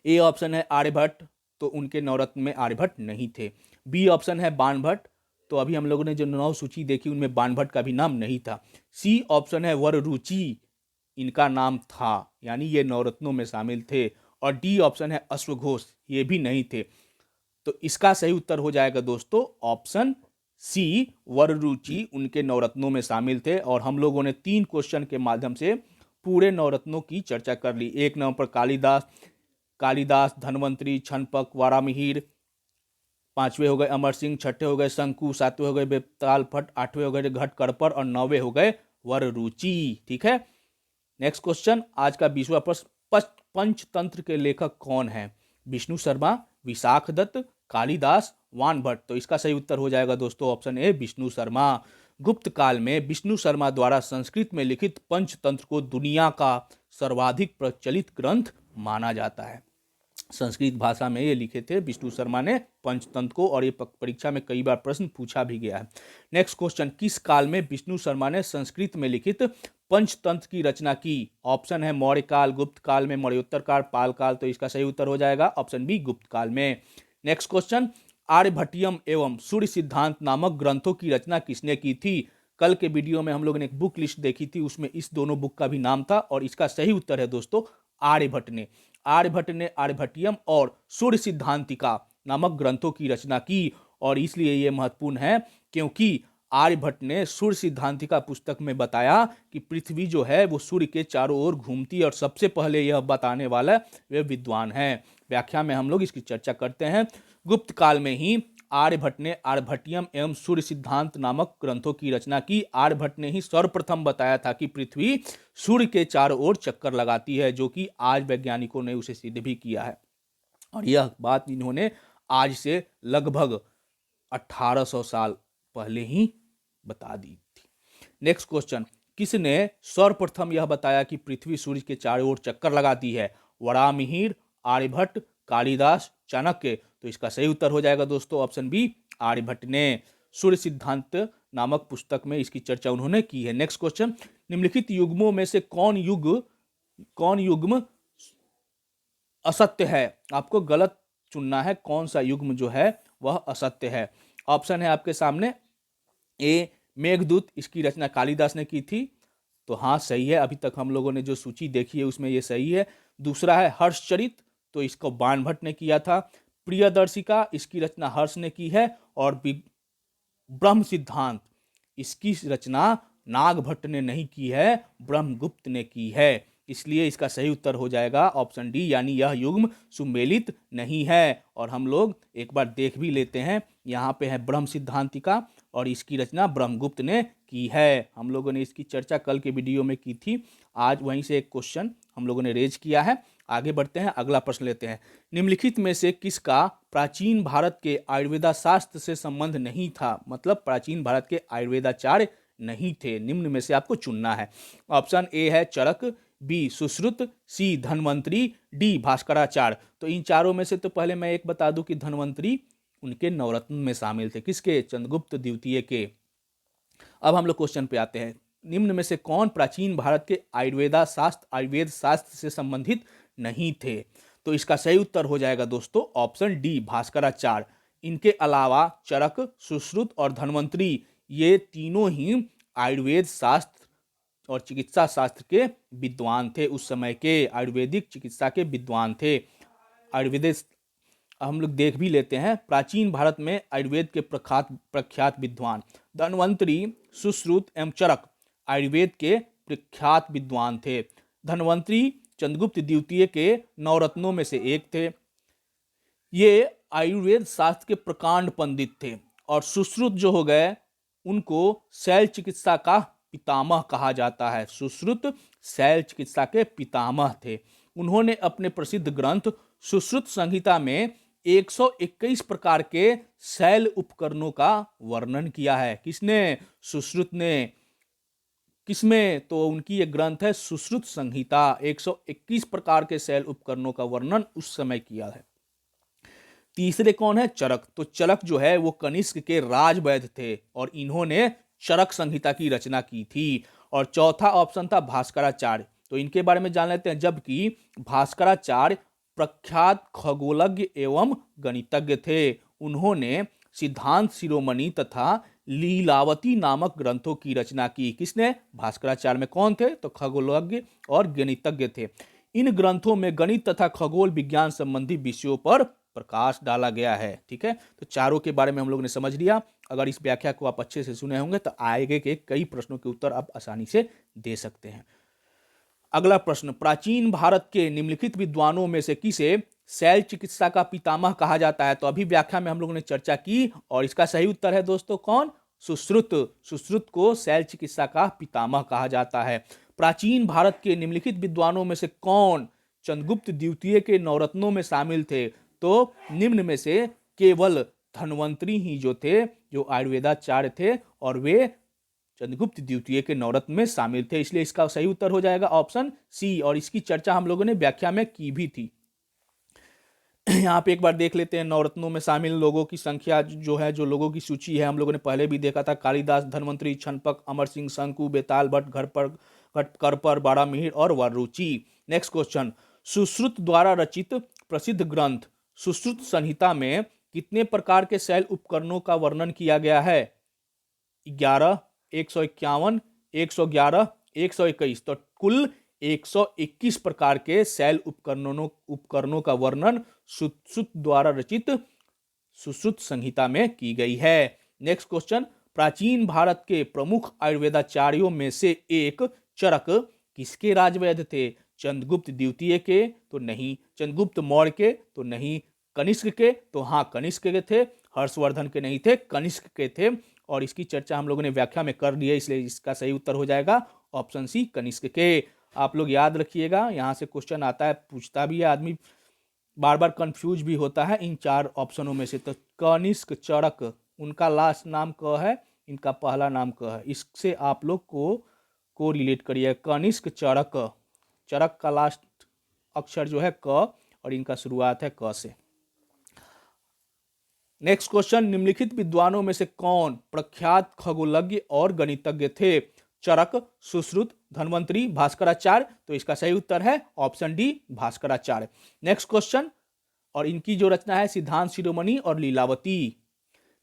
ए ऑप्शन है आर्यभट्ट, तो उनके नवरत्न में आर्यभट्ट नहीं थे। बी ऑप्शन है बाणभट्ट, तो अभी हम लोगों ने जो 9 सूची देखी उनमें बाणभट्ट का भी नाम नहीं था। सी ऑप्शन है वररुचि, इनका नाम था, यानी ये नवरत्नों में शामिल थे। और डी ऑप्शन है अश्वघोष, ये भी नहीं थे। तो इसका सही उत्तर हो जाएगा दोस्तों ऑप्शन सी वररुचि उनके नवरत्नों में शामिल थे। और हम लोगों ने 3 क्वेश्चन के माध्यम से पूरे नवरत्नों की चर्चा कर ली। एक नंबर पर कालिदास, धन्वंतरी, छनपक, वारामिहिर, पांचवें हो गए अमर सिंह, छठे हो गए शंकु, सातवें हो गए बेताल भट्ट, आठवें हो गए घटकरपर और 9वें हो गए वररुचि। ठीक है, नेक्स्ट क्वेश्चन, आज का 20वां प्रश्न, पंचतंत्र के लेखक कौन है? विष्णु शर्मा, विशाख दत्त, कालिदास, वानभट्ट। तो इसका सही उत्तर हो जाएगा दोस्तों ऑप्शन ए विष्णु शर्मा। गुप्त काल में विष्णु शर्मा द्वारा संस्कृत में लिखित पंचतंत्र को दुनिया का सर्वाधिक प्रचलित ग्रंथ माना जाता है। संस्कृत भाषा में ये लिखे थे विष्णु शर्मा ने पंचतंत्र को, और ये परीक्षा में कई बार प्रश्न पूछा भी गया है। नेक्स्ट क्वेश्चन, किस काल में विष्णु शर्मा ने संस्कृत में लिखित पंचतंत्र की रचना की? ऑप्शन है मौर्य काल, गुप्त काल में, मौर्योत्तर काल, पाल काल। तो इसका सही उत्तर हो जाएगा ऑप्शन बी, गुप्त काल में। नेक्स्ट क्वेश्चन, आर्यभट्टियम एवं सूर्य सिद्धांत नामक ग्रंथों की रचना किसने की थी? कल के वीडियो में हम लोगों ने एक बुक लिस्ट देखी थी, उसमें इस दोनों बुक का भी नाम था, और इसका सही उत्तर है दोस्तों आर्यभट्ट ने। आर्यभट्ट ने आर्यभट्टियम और सूर्य सिद्धांतिका नामक ग्रंथों की रचना की, और इसलिए यह महत्वपूर्ण है क्योंकि आर्यभट्ट ने सूर्य सिद्धांतिका पुस्तक में बताया कि पृथ्वी जो है वो सूर्य के चारों ओर घूमती है, और सबसे पहले यह बताने वाला वे विद्वान है। व्याख्या में हम लोग इसकी चर्चा करते हैं। गुप्त काल में ही आर्यभट्ट ने आर्यभट्टियम एवं सूर्य सिद्धांत नामक ग्रंथों की रचना की। आर्यभट्ट ने ही सर्वप्रथम बताया था कि पृथ्वी सूर्य के चारों ओर चक्कर लगाती है, जो कि आज वैज्ञानिकों ने उसे सिद्ध भी किया है, और यह बात इन्होंने आज से लगभग 1800 साल पहले ही बता दी थी। नेक्स्ट क्वेश्चन, किसने सर्वप्रथम यह बताया कि पृथ्वी सूर्य के चारों ओर चक्कर लगाती है? वराहमिहिर, आर्यभट्ट, कालिदास, चाणक्य। तो इसका सही उत्तर हो जाएगा दोस्तों ऑप्शन बी, आर्यभट्ट ने। सूर्य सिद्धांत नामक पुस्तक में इसकी चर्चा उन्होंने की है। नेक्स्ट क्वेश्चन, निम्नलिखित युग्मों में से कौन युग्म असत्य है? आपको गलत चुनना है, कौन सा युग्म जो है वह असत्य है। ऑप्शन है आपके सामने, ए मेघदूत, इसकी रचना कालिदास ने की थी, तो हाँ सही है, अभी तक हम लोगों ने जो सूची देखी है उसमें ये सही है। दूसरा है हर्षचरित, तो इसको बाणभट्ट ने किया था। प्रियदर्शिका, इसकी रचना हर्ष ने की है। और ब्रह्म सिद्धांत, इसकी रचना नागभट्ट ने नहीं की है, ब्रह्मगुप्त ने की है। इसलिए इसका सही उत्तर हो जाएगा ऑप्शन डी, यानी यह युग्म सुमेलित नहीं है। और हम लोग एक बार देख भी लेते हैं, यहाँ पे है ब्रह्म सिद्धांतिका, और इसकी रचना ब्रह्मगुप्त ने की है। हम लोगों ने इसकी चर्चा कल के वीडियो में की थी, आज वहीं से एक क्वेश्चन हम लोगों ने रेज किया है। आगे बढ़ते हैं, अगला प्रश्न लेते हैं। निम्नलिखित में से किसका प्राचीन भारत के आयुर्वेदा शास्त्र से संबंध नहीं था? मतलब प्राचीन भारत के आयुर्वेदाचार्य नहीं थे, निम्न में से आपको चुनना है। ऑप्शन ए है चरक, बी सुश्रुत, सी धन्वंतरी, डी भास्कराचार्य। तो इन चारों में से तो पहले मैं एक बता दूं कि धन्वंतरी उनके नवरत्न में शामिल थे, किसके? चंद्रगुप्त द्वितीय के। अब हम लोग क्वेश्चन पे आते हैं, निम्न में से कौन प्राचीन भारत के आयुर्वेद शास्त्र से संबंधित नहीं थे? तो इसका सही उत्तर हो जाएगा दोस्तों ऑप्शन डी, भास्कराचार्य। इनके अलावा चरक, सुश्रुत और धन्वंतरी, ये तीनों ही आयुर्वेद शास्त्र और चिकित्सा शास्त्र के विद्वान थे। उस समय के आयुर्वेदिक चिकित्सा के विद्वान थे। आयुर्वेद हम लोग देख भी लेते हैं, प्राचीन भारत में आयुर्वेद के प्रख्यात विद्वान धन्वंतरी, सुश्रुत एवं चरक आयुर्वेद के प्रख्यात विद्वान थे। धन्वंतरी चंद्रगुप्त द्वितीय के नवरत्नों में से एक थे। ये आयुर्वेद शास्त्र के प्रकांड पंडित थे। और सुश्रुत जो हो गए, उनको शैल चिकित्सा का पितामह कहा जाता है। सुश्रुत शैल चिकित्सा के पितामह थे। उन्होंने अपने प्रसिद्ध ग्रंथ सुश्रुत संहिता में 121 प्रकार के शैल उपकरणों का वर्णन किया है। किसने? सुश्रुत ने। किसमें? तो उनकी एक ग्रंथ है सुश्रुत संहिता। 121 प्रकार के शैल उपकरणों का वर्णन उस समय किया है। तीसरे कौन है? चरक। तो चरक जो है वो कनिष्क के राजवैद्य थे, और इन्होंने चरक संहिता की रचना की थी। और चौथा ऑप्शन था भास्कराचार्य। तो इनके बारे में जान लेते हैं। जबकि भास्कराचार्य प्रख्यात खगोलज्ञ एवं गणितज्ञ थे। उन्होंने सिद्धांत शिरोमणि तथा लीलावती नामक ग्रंथों की रचना की। किसने? भास्कराचार्य। में कौन थे? तो खगोलज्ञ और गणितज्ञ थे। इन ग्रंथों में गणित तथा खगोल विज्ञान संबंधी विषयों पर प्रकाश डाला गया है। ठीक है, तो चारों के बारे में हम लोग ने समझ लिया। अगर इस व्याख्या को आप अच्छे से सुने होंगे तो आगे के कई प्रश्नों के उत्तर आप आसानी से दे सकते हैं। अगला प्रश्न, प्राचीन भारत के निम्नलिखित विद्वानों में से किसे शैल चिकित्सा का पितामह कहा जाता है? तो अभी व्याख्या में हम लोगों ने चर्चा की, और इसका सही उत्तर है दोस्तों कौन? सुश्रुत। सुश्रुत को शैल चिकित्सा का पितामह कहा जाता है। प्राचीन भारत के निम्नलिखित विद्वानों में से कौन चंद्रगुप्त द्वितीय के नवरत्नों में शामिल थे? तो निम्न में से केवल धन्वंतरी ही जो थे, जो आयुर्वेदाचार्य थे, और वे चंद्रगुप्त द्वितीय के नवरत्न में शामिल थे। इसलिए इसका सही उत्तर हो जाएगा ऑप्शन सी, और इसकी चर्चा हम लोगों ने व्याख्या में की भी थी। यहाँ पे एक बार देख लेते हैं नवरत्नों में शामिल लोगों की संख्या जो है, जो लोगों की सूची है, हम लोगों ने पहले भी देखा था। कालिदास, धन्वंतरी, छनपक, अमर सिंह, शंकु, बेताल भट्ट, घटकर, बारामिहिर और वररुचि। नेक्स्ट क्वेश्चन, सुश्रुत द्वारा रचित प्रसिद्ध ग्रंथ सुश्रुत संहिता में कितने प्रकार के शैल उपकरणों का वर्णन किया गया है? 11, 151, 111, 121। तो कुल 121 प्रकार के शैल उपकरणों का वर्णन सुश्रुत द्वारा रचित सुश्रुत संहिता में की गई है। नेक्स्ट क्वेश्चन, प्राचीन भारत के प्रमुख आयुर्वेदाचार्यों में से एक चरक किसके राजवैद्य थे? चंद्रगुप्त द्वितीय के तो नहीं, चंद्रगुप्त मौर्य के तो नहीं, कनिष्क के तो हाँ कनिष्क के थे, हर्षवर्धन के नहीं थे, कनिष्क के थे। और इसकी चर्चा हम लोगों ने व्याख्या में कर ली है, इसलिए इसका सही उत्तर हो जाएगा ऑप्शन सी, कनिष्क के। आप लोग याद रखिएगा, यहाँ से क्वेश्चन आता है, पूछता भी है, आदमी बार बार कंफ्यूज भी होता है इन चार ऑप्शनों में से। तो कनिष्क, चरक, उनका लास्ट नाम क है, इनका पहला नाम क है, इससे आप लोग को रिलेट करिए। कनिष्क, चरक, चरक का लास्ट अक्षर जो है क और इनका शुरुआत है क से। नेक्स्ट क्वेश्चन, निम्नलिखित विद्वानों में से कौन प्रख्यात खगोलज्ञ और गणितज्ञ थे? चरक, सुश्रुत, धन्वंतरी, भास्कराचार्य। तो इसका सही उत्तर है option D, Bhaskaracharya. Next question, और इनकी जो रचना है सिद्धांत शिरोमणि और लीलावती।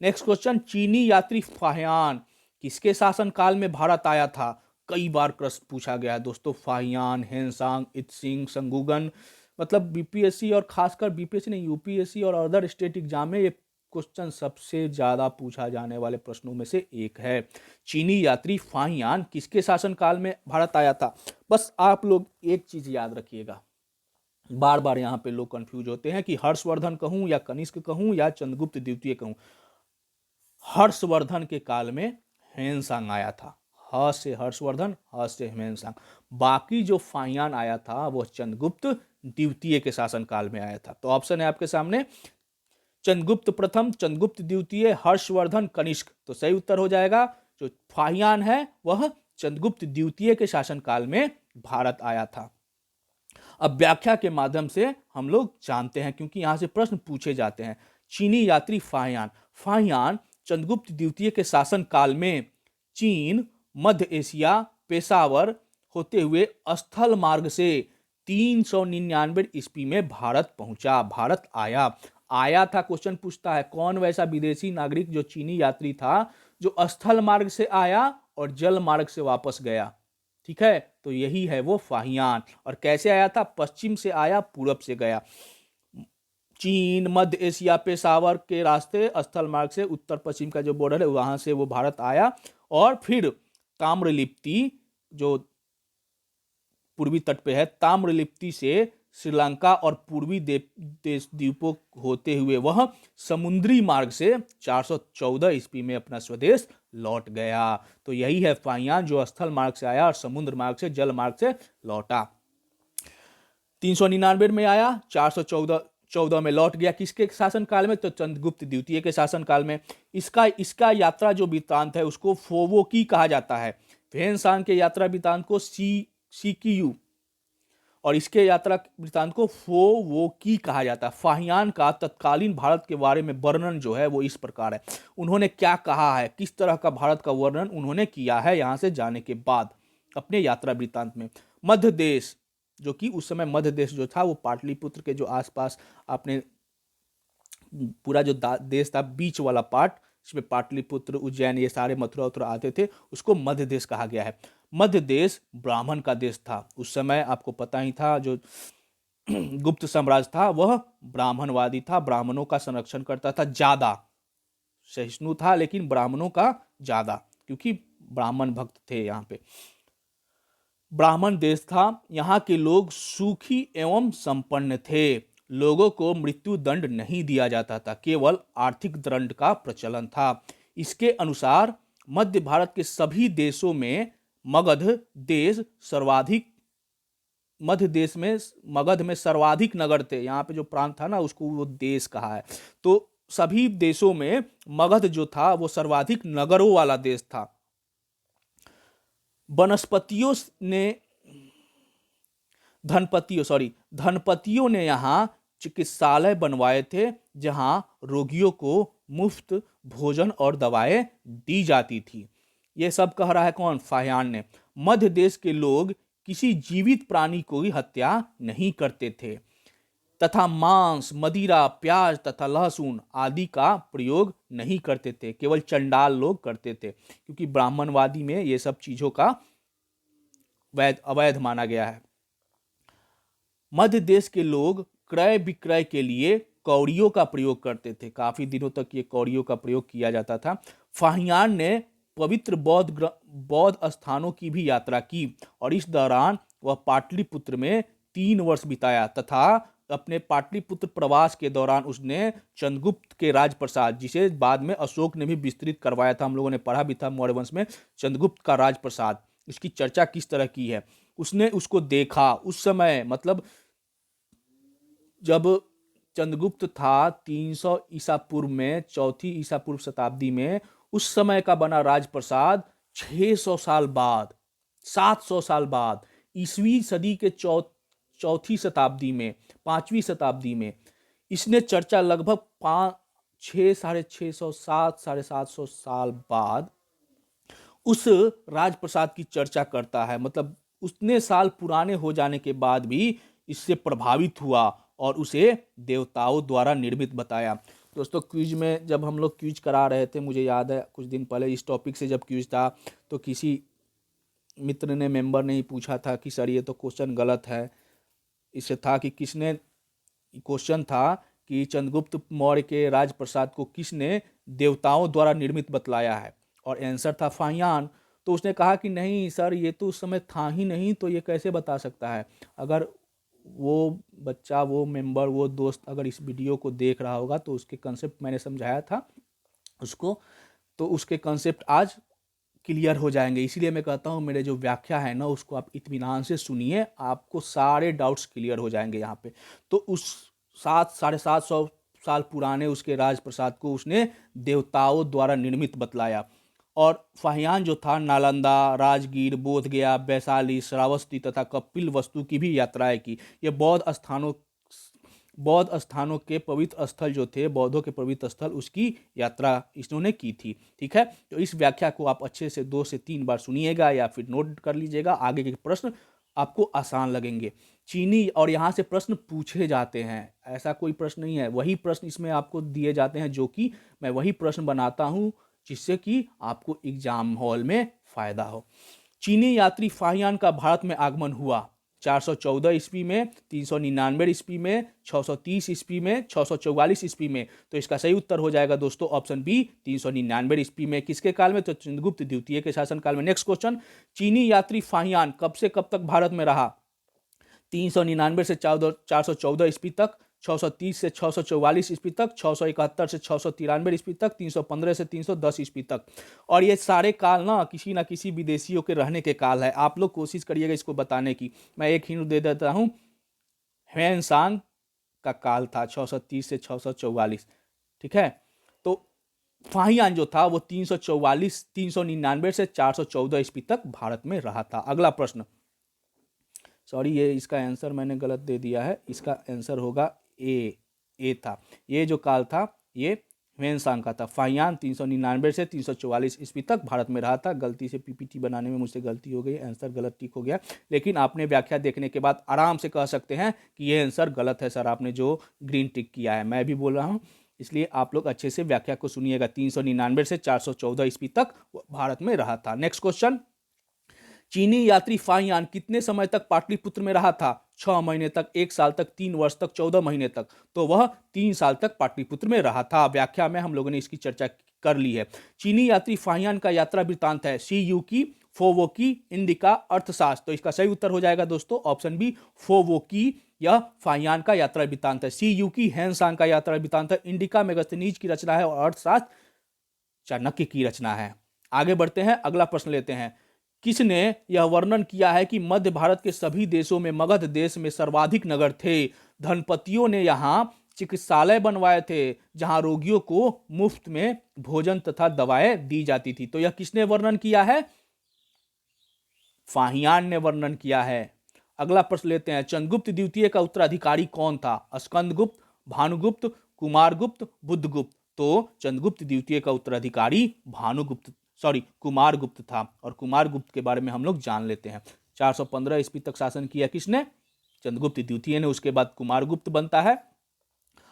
नेक्स्ट क्वेश्चन, चीनी यात्री फाहियान किसके शासनकाल में भारत आया था? कई बार प्रश्न पूछा गया है दोस्तों, फाहियान, हेनसांग, इत्सिंग, संगुगन। मतलब बीपीएससी और खासकर बीपीएससी नहीं, यूपीएससी और अदर स्टेट एग्जाम में ये क्वेश्चन सबसे ज्यादा पूछा जाने वाले प्रश्नों में से एक है। चीनी यात्री फाहियान किसके शासनकाल में भारत आया था? बस आप लोग एक चीज याद रखिएगा, बार बार यहाँ पे लोग कंफ्यूज होते हैं कि हर्षवर्धन कहूं या कनिष्क कहूं या चंद्रगुप्त द्वितीय कहूं। हर्षवर्धन के काल में हेनसांग आया था, ह से हर्षवर्धन, ह से हेनसांग। बाकी जो फाहियान आया था वो चंद्रगुप्त द्वितीय के शासनकाल में आया था। तो ऑप्शन है आपके सामने, चंद्रगुप्त प्रथम, चंद्रगुप्त द्वितीय, हर्षवर्धन, कनिष्क। तो सही उत्तर हो जाएगा, जो फाहियान है वह चंद्रगुप्त द्वितीय के शासनकाल में भारत आया था। अब व्याख्या के माध्यम से हम लोग जानते हैं, क्योंकि यहां से प्रश्न पूछे जाते हैं। चीनी यात्री फाहियान, फाहियान चंद्रगुप्त द्वितीय के शासनकाल में चीन, मध्य एशिया, पेशावर होते हुए स्थल मार्ग से 399 ईस्वी में भारत पहुंचा, भारत आया था। क्वेश्चन पूछता है कौन वैसा विदेशी नागरिक जो चीनी यात्री था जो स्थल मार्ग से आया और जल मार्ग से वापस गया? ठीक है, तो यही है वो फाहियान। और कैसे आया था? पश्चिम से आया, पूरब से गया। चीन, मध्य एशिया, पेशावर के रास्ते स्थल मार्ग से उत्तर पश्चिम का जो बॉर्डर है वहां से वो भारत आया, और फिर ताम्रलिप्ति जो पूर्वी तट पे है, ताम्रलिप्ति से श्रीलंका और पूर्वी देश द्वीपों होते हुए वह समुद्री मार्ग से 414 ईस्वी में अपना स्वदेश लौट गया। तो यही है फाहियान, जो स्थल मार्ग से आया और समुद्र मार्ग से, जल मार्ग से लौटा। 399 में आया, 414 में लौट गया। किसके शासनकाल में? तो चंद्रगुप्त द्वितीय के शासनकाल में। इसका यात्रा जो वृत्तांत है उसको फोवोकी कहा जाता है। हेनसांग के यात्रा वृत्तांत को सीकीयू और इसके यात्रा वृत्तांत को फोवोकी कहा जाता है। फाहियान का तत्कालीन भारत के बारे में वर्णन जो है वो इस प्रकार है। उन्होंने क्या कहा है, किस तरह का भारत का वर्णन उन्होंने किया है यहां से जाने के बाद अपने यात्रा वृत्तांत में। मध्य देश, जो कि उस समय मध्य देश जो था वो पाटलिपुत्र के जो आसपास, आपने पूरा जो देश था बीच वाला पार्ट, इसमें पाटलिपुत्र, उज्जैन, ये सारे मथुरा आते थे, उसको मध्य देश कहा गया है। मध्य देश ब्राह्मण का देश था उस समय, आपको पता ही था। जो गुप्त साम्राज्य था वह ब्राह्मणवादी था, ब्राह्मणों का संरक्षण करता था, ज्यादा सहिष्णु था लेकिन ब्राह्मणों का ज्यादा, क्योंकि ब्राह्मण भक्त थे। यहाँ पे ब्राह्मण देश था। यहाँ के लोग सुखी एवं संपन्न थे। लोगों को मृत्यु दंड नहीं दिया जाता था, केवल आर्थिक दंड का प्रचलन था। इसके अनुसार मध्य भारत के सभी देशों में मगध देश सर्वाधिक, मध्य देश में मगध में सर्वाधिक नगर थे। यहाँ पे जो प्रांत था ना उसको वो देश कहा है। तो सभी देशों में मगध जो था वो सर्वाधिक नगरों वाला देश था। धनपतियों ने यहाँ चिकित्सालय बनवाए थे जहां रोगियों को मुफ्त भोजन और दवाएं दी जाती थी। ये सब कह रहा है कौन? फाहियान ने। मध्य देश के लोग किसी जीवित प्राणी को ही हत्या नहीं करते थे तथा मांस, मदिरा, प्याज तथा लहसुन आदि का प्रयोग नहीं करते थे। केवल चंडाल लोग करते थे, क्योंकि ब्राह्मणवादी में ये सब चीजों का अवैध माना गया है। मध्य देश के लोग क्रय विक्रय के लिए कौड़ियों का प्रयोग करते थे। काफी दिनों तक ये कौड़ियों का प्रयोग किया जाता था। फाहियान ने पवित्र बौद्ध स्थानों की भी यात्रा की और इस दौरान वह पाटलिपुत्र में 3 वर्ष बिताया तथा अपने पाटलिपुत्र प्रवास के दौरान उसने चंद्रगुप्त के राजप्रसाद, जिसे बाद में अशोक ने भी विस्तृत करवाया था, हम लोगों ने पढ़ा भी था मौर्य वंश में, चंद्रगुप्त का राजप्रसाद, उसकी चर्चा किस तरह की है। उसने उसको देखा उस समय, मतलब जब चंद्रगुप्त था 300 ईसा पूर्व में, चौथी ईसा पूर्व शताब्दी में, उस समय का बना राजप्रसाद 600 साल बाद, 700 साल बाद, ईसवी सदी के चौथी शताब्दी में, 5वीं शताब्दी में इसने चर्चा लगभग 600, 650, 700 साल बाद उस राजप्रसाद की चर्चा करता है। मतलब उतने साल पुराने हो जाने के बाद भी इससे प्रभावित हुआ और उसे देवताओं द्वारा निर्मित बताया। दोस्तों, क्विज में जब हम लोग क्विज करा रहे थे, मुझे याद है कुछ दिन पहले इस टॉपिक से जब क्विज था, तो किसी मित्र ने, मेंबर ने ही पूछा था कि सर ये तो क्वेश्चन गलत है। इससे था कि किसने, क्वेश्चन था कि चंद्रगुप्त मौर्य के राजप्रसाद को किसने देवताओं द्वारा निर्मित बतलाया है, और आंसर था फाहियान। तो उसने कहा कि नहीं सर, ये तो उस समय था ही नहीं, तो ये कैसे बता सकता है। अगर वो बच्चा, वो मेंबर, वो दोस्त अगर इस वीडियो को देख रहा होगा तो उसके कंसेप्ट मैंने समझाया था उसको, तो उसके कंसेप्ट आज क्लियर हो जाएंगे। इसीलिए मैं कहता हूँ मेरे जो व्याख्या है ना, उसको आप इत्मीनान से सुनिए, आपको सारे डाउट्स क्लियर हो जाएंगे यहाँ पे। तो उस 700-750 साल पुराने उसके राजप्रसाद को उसने देवताओं द्वारा निर्मित बतलाया। और फाहियान जो था, नालंदा, राजगीर, बोधगया, वैशाली, श्रावस्ती तथा कपिल वस्तु की भी यात्राएं की। ये बौद्ध स्थानों के पवित्र स्थल जो थे, बौद्धों के पवित्र स्थल, उसकी यात्रा इन्होंने की थी। ठीक है, तो इस व्याख्या को आप अच्छे से 2 से 3 बार सुनिएगा या फिर नोट कर लीजिएगा, आगे के प्रश्न आपको आसान लगेंगे। चीनी, और यहाँ से प्रश्न पूछे जाते हैं, ऐसा कोई प्रश्न नहीं है, वही प्रश्न इसमें आपको दिए जाते हैं, जो कि मैं वही प्रश्न बनाता हूँ जिससे कि आपको एग्जाम हॉल में फायदा हो। चीनी यात्री फाहियान का भारत में आगमन हुआ 414 ईस्वी में, 399 ईस्वी में, 630 ईस्वी में, 644 ईस्वी में। तो इसका सही उत्तर हो जाएगा दोस्तों ऑप्शन बी, 399 ईस्वी में। किसके काल में? तो चंद्रगुप्त द्वितीय के शासन काल में। नेक्स्ट क्वेश्चन, चीनी यात्री फाहियान कब से कब तक भारत में रहा? 399 से 414 ईस्वी तक, 630 से 644 ईस्वी तक, 671 से 693 ईस्वी तक, 315 से 310 ईस्वी तक। और ये सारे काल ना किसी विदेशियों के रहने के काल है। आप लोग कोशिश करिएगा इसको बताने की। मैं एक हिंट दे देता हूँ, ह्वेनसांग का काल था 630 से 644। ठीक है, तो फाहियान जो था वो 399 से 414 ईस्वी तक भारत में रहा था। अगला प्रश्न, सॉरी ये इसका आंसर मैंने गलत दे दिया है, इसका आंसर होगा ए था। ये जो काल था ये ह्वेनसांग का था। फाहियान 399 से 344 ईस्वी तक भारत में रहा था। गलती से पीपीटी बनाने में मुझसे गलती हो गई, आंसर गलत टिक हो गया, लेकिन आपने व्याख्या देखने के बाद आराम से कह सकते हैं कि ये आंसर गलत है सर, आपने जो ग्रीन टिक किया है। मैं भी बोल रहा हूँ, इसलिए आप लोग अच्छे से व्याख्या को सुनिएगा। 399 से 414 ईस्वी तक भारत में रहा था। नेक्स्ट क्वेश्चन, चीनी यात्री फाहियान कितने समय तक पाटलिपुत्र में रहा था? 6 महीने तक, 1 साल तक, 3 वर्ष तक, 14 महीने तक। तो वह 3 साल तक पाटलिपुत्र में रहा था। व्याख्या में हम लोगों ने इसकी चर्चा कर ली है। चीनी यात्री फाहियान का यात्रा वृत्तांत है सीयूकी, फोवोकी, इंडिका, अर्थशास्त्र। तो इसका सही उत्तर हो जाएगा दोस्तों ऑप्शन बी, फोवोकी। यह फाहियान का यात्रा वृत्तांत है। सीयूकी ह्वेनसांग का यात्रा वृत्तांत है। इंडिका मेगास्थनीज की रचना है और अर्थशास्त्र चाणक्य की रचना है। आगे बढ़ते हैं, अगला प्रश्न लेते हैं। किसने यह वर्णन किया है कि मध्य भारत के सभी देशों में मगध देश में सर्वाधिक नगर थे? धनपतियों ने यहां चिकित्सालय बनवाए थे जहां रोगियों को मुफ्त में भोजन तथा दवाएं दी जाती थी। तो यह किसने वर्णन किया है? फाहियान ने वर्णन किया है। अगला प्रश्न लेते हैं, चंद्रगुप्त द्वितीय का उत्तराधिकारी कौन था? स्कंदगुप्त, भानुगुप्त, कुमारगुप्त, बुद्धगुप्त। तो चंद्रगुप्त द्वितीय का उत्तराधिकारी कुमारगुप्त था, और कुमारगुप्त के बारे में हम लोग जान लेते हैं। 415 ईस्वी तक शासन किया किसने? चंद्रगुप्त द्वितीय ने। उसके बाद कुमारगुप्त बनता है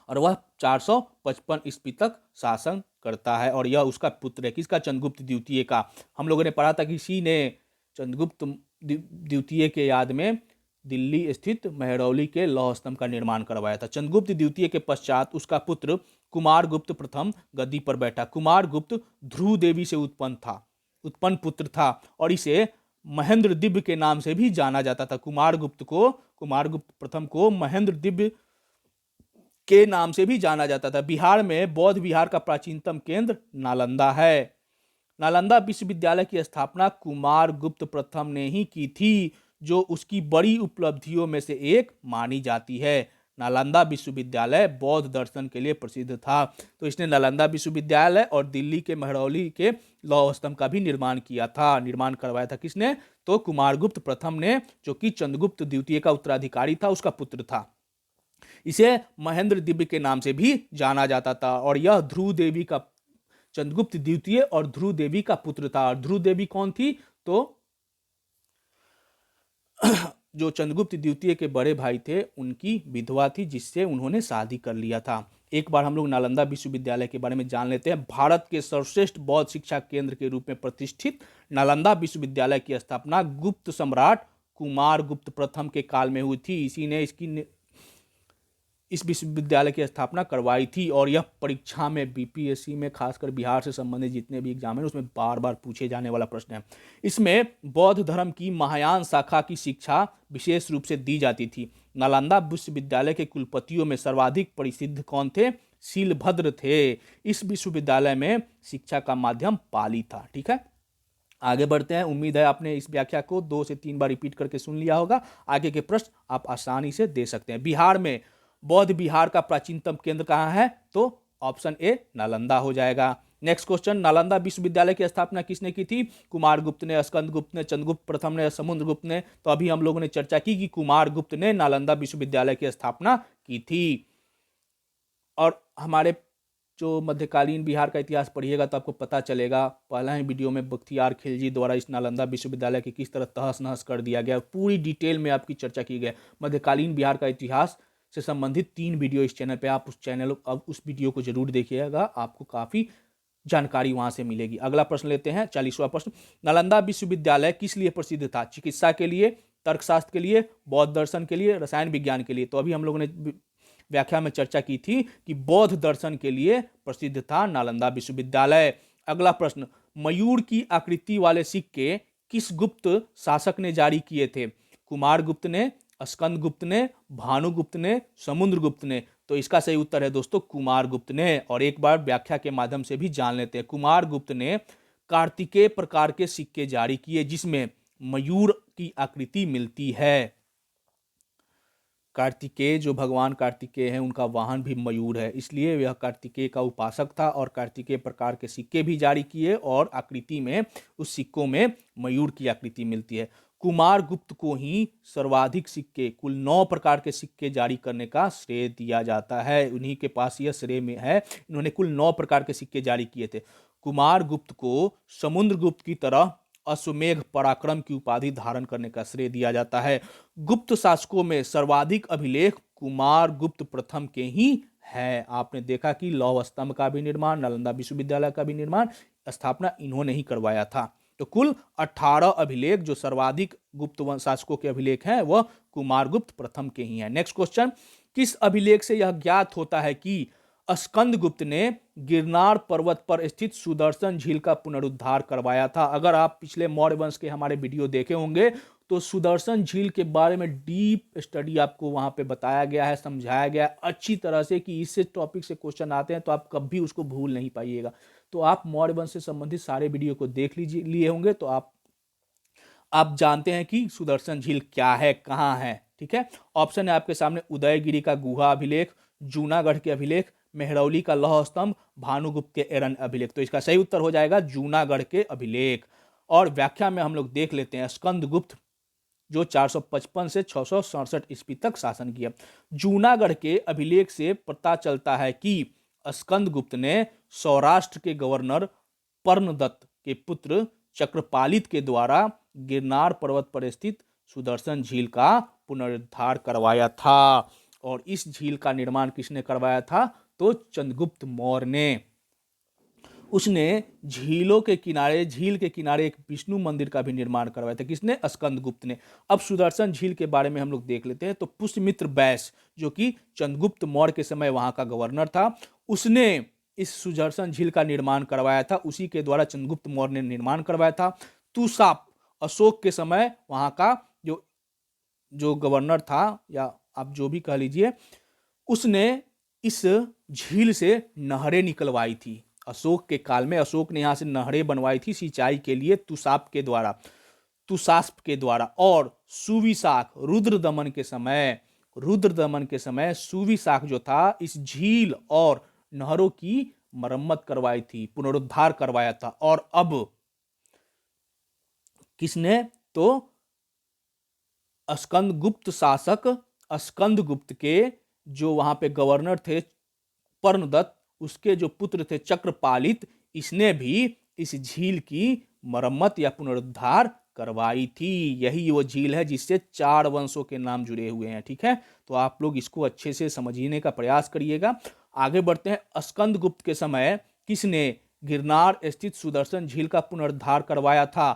और वह 455 ईस्वी तक शासन करता है, और यह उसका पुत्र है। किसका? चंद्रगुप्त द्वितीय का। हम लोगों ने पढ़ा था कि इसी ने चंद्रगुप्त द्वितीय के याद में दिल्ली स्थित महरौली के लौह स्तंभ का निर्माण करवाया था। चंद्रगुप्त द्वितीय के पश्चात उसका पुत्र कुमारगुप्त प्रथम गद्दी पर बैठा। कुमारगुप्त ध्रुव देवी से उत्पन्न पुत्र था, और इसे महेंद्र दिव्य के नाम से भी जाना जाता था। कुमारगुप्त प्रथम को महेंद्र दिव्य के नाम से भी जाना जाता था। बिहार में बौद्ध विहार का प्राचीनतम केंद्र नालंदा है। नालंदा विश्वविद्यालय की स्थापना कुमारगुप्त प्रथम ने ही की थी, जो उसकी बड़ी उपलब्धियों में से एक मानी जाती है। नालंदा विश्वविद्यालय बौद्ध दर्शन के लिए प्रसिद्ध था। तो इसने नालंदा विश्वविद्यालय और दिल्ली के महरौली के लौह स्तंभ का भी निर्माण करवाया था। किसने? तो कुमारगुप्त प्रथम ने, जो कि चंद्रगुप्त द्वितीय का उत्तराधिकारी था, उसका पुत्र था। इसे महेंद्र दिव्य के नाम से भी जाना जाता था, और यह चंद्रगुप्त द्वितीय और ध्रुव देवी का पुत्र था। और ध्रुव देवी कौन थी? तो जो चंद्रगुप्त द्वितीय के बड़े भाई थे, उनकी विधवा थी, जिससे उन्होंने शादी कर लिया था। एक बार हम लोग नालंदा विश्वविद्यालय के बारे में जान लेते हैं। भारत के सर्वश्रेष्ठ बौद्ध शिक्षा केंद्र के रूप में प्रतिष्ठित नालंदा विश्वविद्यालय की स्थापना गुप्त सम्राट कुमारगुप्त प्रथम के काल में हुई थी। इसी ने इस विश्वविद्यालय की स्थापना करवाई थी, और यह परीक्षा में बीपीएससी में खासकर बिहार से संबंधित जितने भी एग्जाम है उसमें बार बार पूछे जाने वाला प्रश्न है। इसमें बौद्ध धर्म की महायान शाखा की शिक्षा विशेष रूप से दी जाती थी। नालंदा विश्वविद्यालय के कुलपतियों में सर्वाधिक प्रसिद्ध कौन थे? शीलभद्र थे। इस विश्वविद्यालय में शिक्षा का माध्यम पाली था। ठीक है, आगे बढ़ते हैं। उम्मीद है आपने इस व्याख्या को 2 से 3 बार रिपीट करके सुन लिया होगा। आगे के प्रश्न आप आसानी से दे सकते हैं। बिहार में बौद्ध विहार का प्राचीनतम केंद्र कहाँ है? तो ऑप्शन ए नालंदा हो जाएगा। नेक्स्ट क्वेश्चन, नालंदा विश्वविद्यालय की स्थापना किसने की थी? कुमारगुप्त ने, स्कंदगुप्त ने, चंद्रगुप्त प्रथम ने, समुद्रगुप्त ने। तो अभी हम लोगों ने चर्चा की कि कुमारगुप्त ने नालंदा विश्वविद्यालय की स्थापना की थी। और हमारे जो मध्यकालीन बिहार का इतिहास पढ़िएगा तो आपको पता चलेगा, पहला ही वीडियो में बख्तियार खिलजी द्वारा इस नालंदा विश्वविद्यालय की किस तरह तहस नहस कर दिया गया, पूरी डिटेल में आपकी चर्चा की गई। मध्यकालीन बिहार का इतिहास से संबंधित 3 वीडियो इस चैनल पे, आप उस वीडियो को जरूर देखिएगा, आपको काफ़ी जानकारी वहां से मिलेगी। अगला प्रश्न लेते हैं, 40वां प्रश्न। नालंदा विश्वविद्यालय किस लिए प्रसिद्ध था? चिकित्सा के लिए, तर्कशास्त्र के लिए, बौद्ध दर्शन के लिए, रसायन विज्ञान के लिए। तो अभी हम लोगों ने व्याख्या में चर्चा की थी कि बौद्ध दर्शन के लिए प्रसिद्ध था नालंदा विश्वविद्यालय। अगला प्रश्न, मयूर की आकृति वाले सिक्के किस गुप्त शासक ने जारी किए थे? कुमारगुप्त ने, स्कंदगुप्त ने, भानुगुप्त ने, समुद्रगुप्त ने। तो इसका सही उत्तर है दोस्तों कुमारगुप्त ने। और एक बार व्याख्या के माध्यम से भी जान लेते हैं। कुमारगुप्त ने कार्तिकेय प्रकार के सिक्के जारी किए, जिसमें मयूर की आकृति मिलती है। कार्तिकेय, जो भगवान कार्तिकेय हैं, उनका वाहन भी मयूर है, इसलिए यह कार्तिकेय का उपासक था, और कार्तिकेय प्रकार के सिक्के भी जारी किए, और आकृति में उस सिक्कों में मयूर की आकृति मिलती है। कुमारगुप्त को ही सर्वाधिक सिक्के, कुल 9 प्रकार के सिक्के जारी करने का श्रेय दिया जाता है। उन्हीं के पास यह श्रेय में है, इन्होंने कुल 9 प्रकार के सिक्के जारी किए थे। कुमारगुप्त को समुद्रगुप्त की तरह अश्वमेघ पराक्रम की उपाधि धारण करने का श्रेय दिया जाता है। गुप्त शासकों में सर्वाधिक अभिलेख कुमारगुप्त प्रथम के ही है। आपने देखा कि लौह स्तंभ का भी निर्माण, नालंदा विश्वविद्यालय का भी निर्माण, स्थापना इन्होंने ही करवाया था। तो कुल 18 अभिलेख जो सर्वाधिक गुप्त शासकों के अभिलेख हैं, वह कुमारगुप्त प्रथम के ही हैं। नेक्स्ट क्वेश्चन, किस अभिलेख से यह ज्ञात होता है कि स्कंदगुप्त ने गिरनार पर्वत पर स्थित सुदर्शन झील का पुनरुद्धार करवाया था? अगर आप पिछले मौर्य वंश के हमारे वीडियो देखे होंगे तो सुदर्शन झील के बारे में डीप स्टडी आपको वहां पे बताया गया है, समझाया गया है अच्छी तरह से, कि इससे टॉपिक से क्वेश्चन आते हैं तो आप कभी उसको भूल नहीं पाइएगा। तो आप मौर्य वंश से संबंधित सारे वीडियो को देख लिए होंगे, तो आप जानते हैं कि सुदर्शन झील क्या है, कहाँ है। ठीक है, ऑप्शन है आपके सामने, उदयगिरी का गुहा अभिलेख, जूनागढ़ के अभिलेख, मेहरौली का लौह स्तंभ, भानुगुप्त के एरन अभिलेख। तो इसका सही उत्तर हो जाएगा जूनागढ़ के अभिलेख। और व्याख्या में हम लोग देख लेते हैं, स्कंदगुप्त जो 455 से 667 ईस्वी तक शासन किया। जूनागढ़ के अभिलेख से पता चलता है कि स्कंदगुप्त ने सौराष्ट्र के गवर्नर पर्णदत्त के पुत्र चक्रपालित के द्वारा गिरनार पर्वत पर स्थित सुदर्शन झील का पुनरुद्धार करवाया था। और इस झील का निर्माण किसने करवाया था? तो चंद्रगुप्त मौर्य ने। उसने झील के किनारे एक विष्णु मंदिर का भी निर्माण करवाया था। किसने? स्कंदगुप्त ने। अब सुदर्शन झील के बारे में हम लोग देख लेते हैं। तो पुष्यमित्र बैस, जो कि चंद्रगुप्त मौर्य के समय वहां का गवर्नर था, उसने इस सुदर्शन झील का निर्माण करवाया था। उसी के द्वारा चंद्रगुप्त मौर्य ने निर्माण करवाया था। तुसाप, अशोक के समय वहां का जो गवर्नर था, या आप जो भी कह लीजिए, उसने इस झील से नहरें निकलवाई थी। अशोक के काल में अशोक ने यहां से नहरें बनवाई थी सिंचाई के लिए तुसाप के द्वारा। और सुविशाख, रुद्र दमन के समय सुविशाख जो था, इस झील और नहरों की मरम्मत करवाई थी, पुनरुद्धार करवाया था। और अब किसने? तो स्कंदगुप्त शासक स्कंदगुप्त के जो वहां पे गवर्नर थे पर्णदत्त, उसके जो पुत्र थे चक्रपालित, इसने भी इस झील की मरम्मत या पुनरुद्धार करवाई थी। यही वो झील है जिससे 4 वंशों के नाम जुड़े हुए हैं। ठीक है, तो आप लोग इसको अच्छे से समझने का प्रयास करिएगा। आगे बढ़ते हैं। स्कंदगुप्त के समय किसने गिरनार स्थित सुदर्शन झील का पुनरुद्धार करवाया था?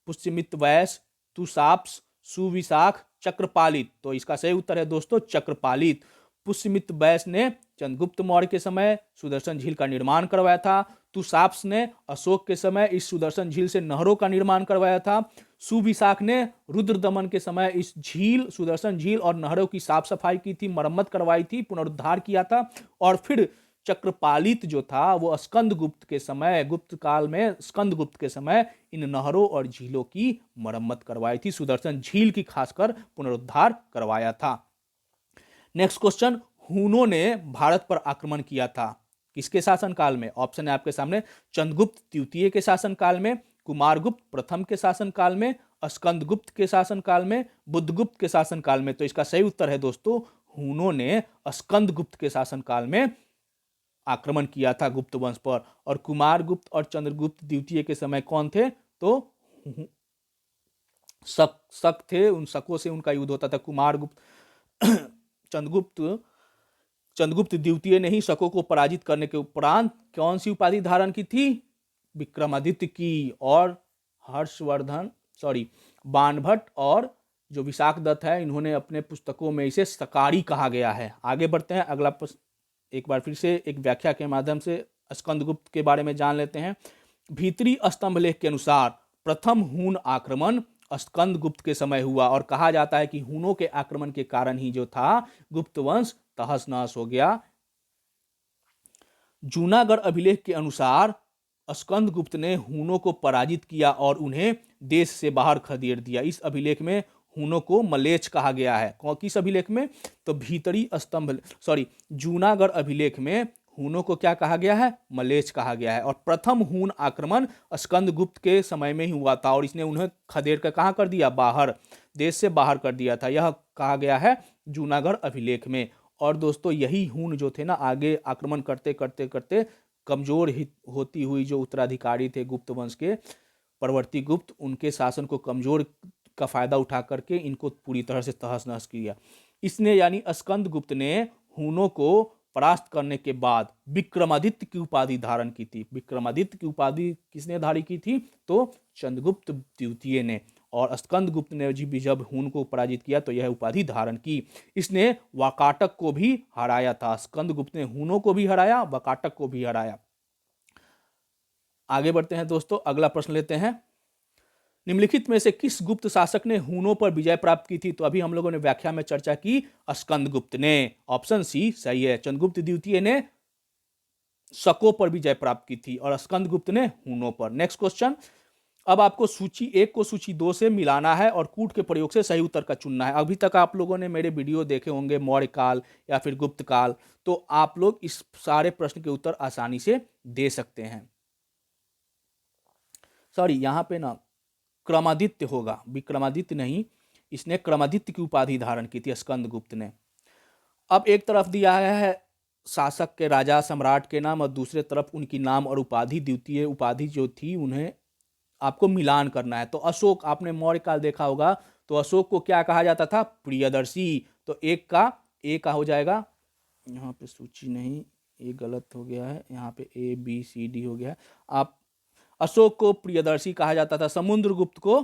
पुष्यमित्र वैस, तुसाप्स, सुविशाख, चक्रपालित। तो इसका सही उत्तर है दोस्तों चक्रपालित। पुष्यमित्र बैस ने चंद्रगुप्त मौर्य के समय सुदर्शन झील का निर्माण करवाया था। तुसाप्स ने अशोक के समय इस सुदर्शन झील से नहरों का निर्माण करवाया था। सुविशाख ने रुद्र दमन के समय इस सुदर्शन झील और नहरों की साफ सफाई की थी, मरम्मत करवाई थी, पुनरुद्धार किया था। और फिर चक्रपालित जो था वो स्कंदगुप्त के समय, गुप्त काल में स्कंदगुप्त के समय इन नहरों और झीलों की मरम्मत करवाई थी, सुदर्शन झील की खासकर पुनरुद्धार करवाया था। नेक्स्ट क्वेश्चन, हूनों ने भारत पर आक्रमण किया था किसके शासनकाल में? ऑप्शन है आपके सामने, चंद्रगुप्त द्वितीय के शासनकाल में, कुमारगुप्त प्रथम के शासनकाल में, स्कंदगुप्त के शासनकाल में, बुद्धगुप्त के शासनकाल में। तो इसका सही उत्तर है दोस्तों, हूनों ने स्कंदगुप्त के शासनकाल में आक्रमण किया था गुप्त वंश पर। और कुमारगुप्त और चंद्रगुप्त द्वितीय के समय कौन थे? तो शक थे, उन शकों से उनका युद्ध होता था। कुमारगुप्त चंद्रगुप्त द्वितीय ने ही शकों को पराजित करने के उपरांत कौन सी उपाधि धारण की थी? विक्रमादित्य की। और बाणभट्ट और जो विशाखदत्त है, इन्होंने अपने पुस्तकों में इसे सकारी कहा गया है। आगे बढ़ते हैं। अगला प्रश्न एक बार फिर से एक व्याख्या के माध्यम से स्कंदगुप्त के बारे में जान लेते हैं। भीतरी स्तंभ लेख के अनुसार प्रथम हून आक्रमण स्कंदगुप्त के समय हुआ, और कहा जाता है कि हूनों के आक्रमण के कारण ही जो था गुप्त वंश तहस नहस हो गया। जूनागढ़ अभिलेख के अनुसार स्कंदगुप्त ने हूनों को पराजित किया और उन्हें देश से बाहर खदेड़ दिया। इस अभिलेख में हूनों को मलेच्छ कहा गया है। किस अभिलेख में? तो जूनागढ़ अभिलेख में हूनों को क्या कहा गया है? मलेच्छ कहा गया है। और प्रथम हून आक्रमण स्कंदगुप्त के समय में ही हुआ था, और इसने उन्हें खदेड़ कर कहां कर दिया? बाहर, देश से बाहर कर दिया था। यह कहा गया है जूनागढ़ अभिलेख में। और दोस्तों यही हून जो थे ना, आगे आक्रमण करते करते करते कमजोर होती हुई जो उत्तराधिकारी थे गुप्त वंश के, परवर्ती गुप्त, उनके शासन को कमजोर का फायदा उठा करके इनको पूरी तरह से तहस नहस किया। इसने यानी स्कंदगुप्त ने हूनों को परास्त करने के बाद विक्रमादित्य की उपाधि धारण की थी। विक्रमादित्य की उपाधि किसने धारण की थी? तो चंद्रगुप्त द्वितीय ने। और स्कंदगुप्त ने भी जब हून को पराजित किया तो यह उपाधि धारण की। इसने वाकाटक को भी हराया था। स्कंदगुप्त ने हूनों को भी हराया, वाकाटक को भी हराया। आगे बढ़ते हैं दोस्तों, अगला प्रश्न लेते हैं। निम्नलिखित में से किस गुप्त शासक ने हूनों पर विजय प्राप्त की थी? तो अभी हम लोगों ने व्याख्या में चर्चा की, स्कंदगुप्त ने। ऑप्शन सी सही है। चंद्रगुप्त द्वितीय ने शकों पर विजय प्राप्त की थी और स्कंदगुप्त ने हूनों पर। नेक्स्ट क्वेश्चन, अब आपको सूची 1 को सूची 2 से मिलाना है और कूट के प्रयोग से सही उत्तर का चुनना है। अभी तक आप लोगों ने मेरे वीडियो देखे होंगे मौर्य काल या फिर गुप्त काल, तो आप लोग इस सारे प्रश्न के उत्तर आसानी से दे सकते हैं। यहां पे ना क्रमादित्य होगा, विक्रमादित्य नहीं, इसने क्रमादित्य की उपाधि धारण की थी स्कंदगुप्त ने। अब एक तरफ दिया है शासक के, राजा सम्राट के नाम, और दूसरे तरफ उनकी नाम और उपाधि, द्वितीय उपाधि जो थी उन्हें आपको मिलान करना है। तो अशोक, आपने मौर्य काल देखा होगा, तो अशोक को क्या कहा जाता था? प्रियदर्शी। तो ए का हो जाएगा, यहाँ पे सूची नहीं, ये गलत हो गया है, यहाँ पे ABCD हो गया है। आप अशोक को प्रियदर्शी कहा जाता था, समुद्रगुप्त को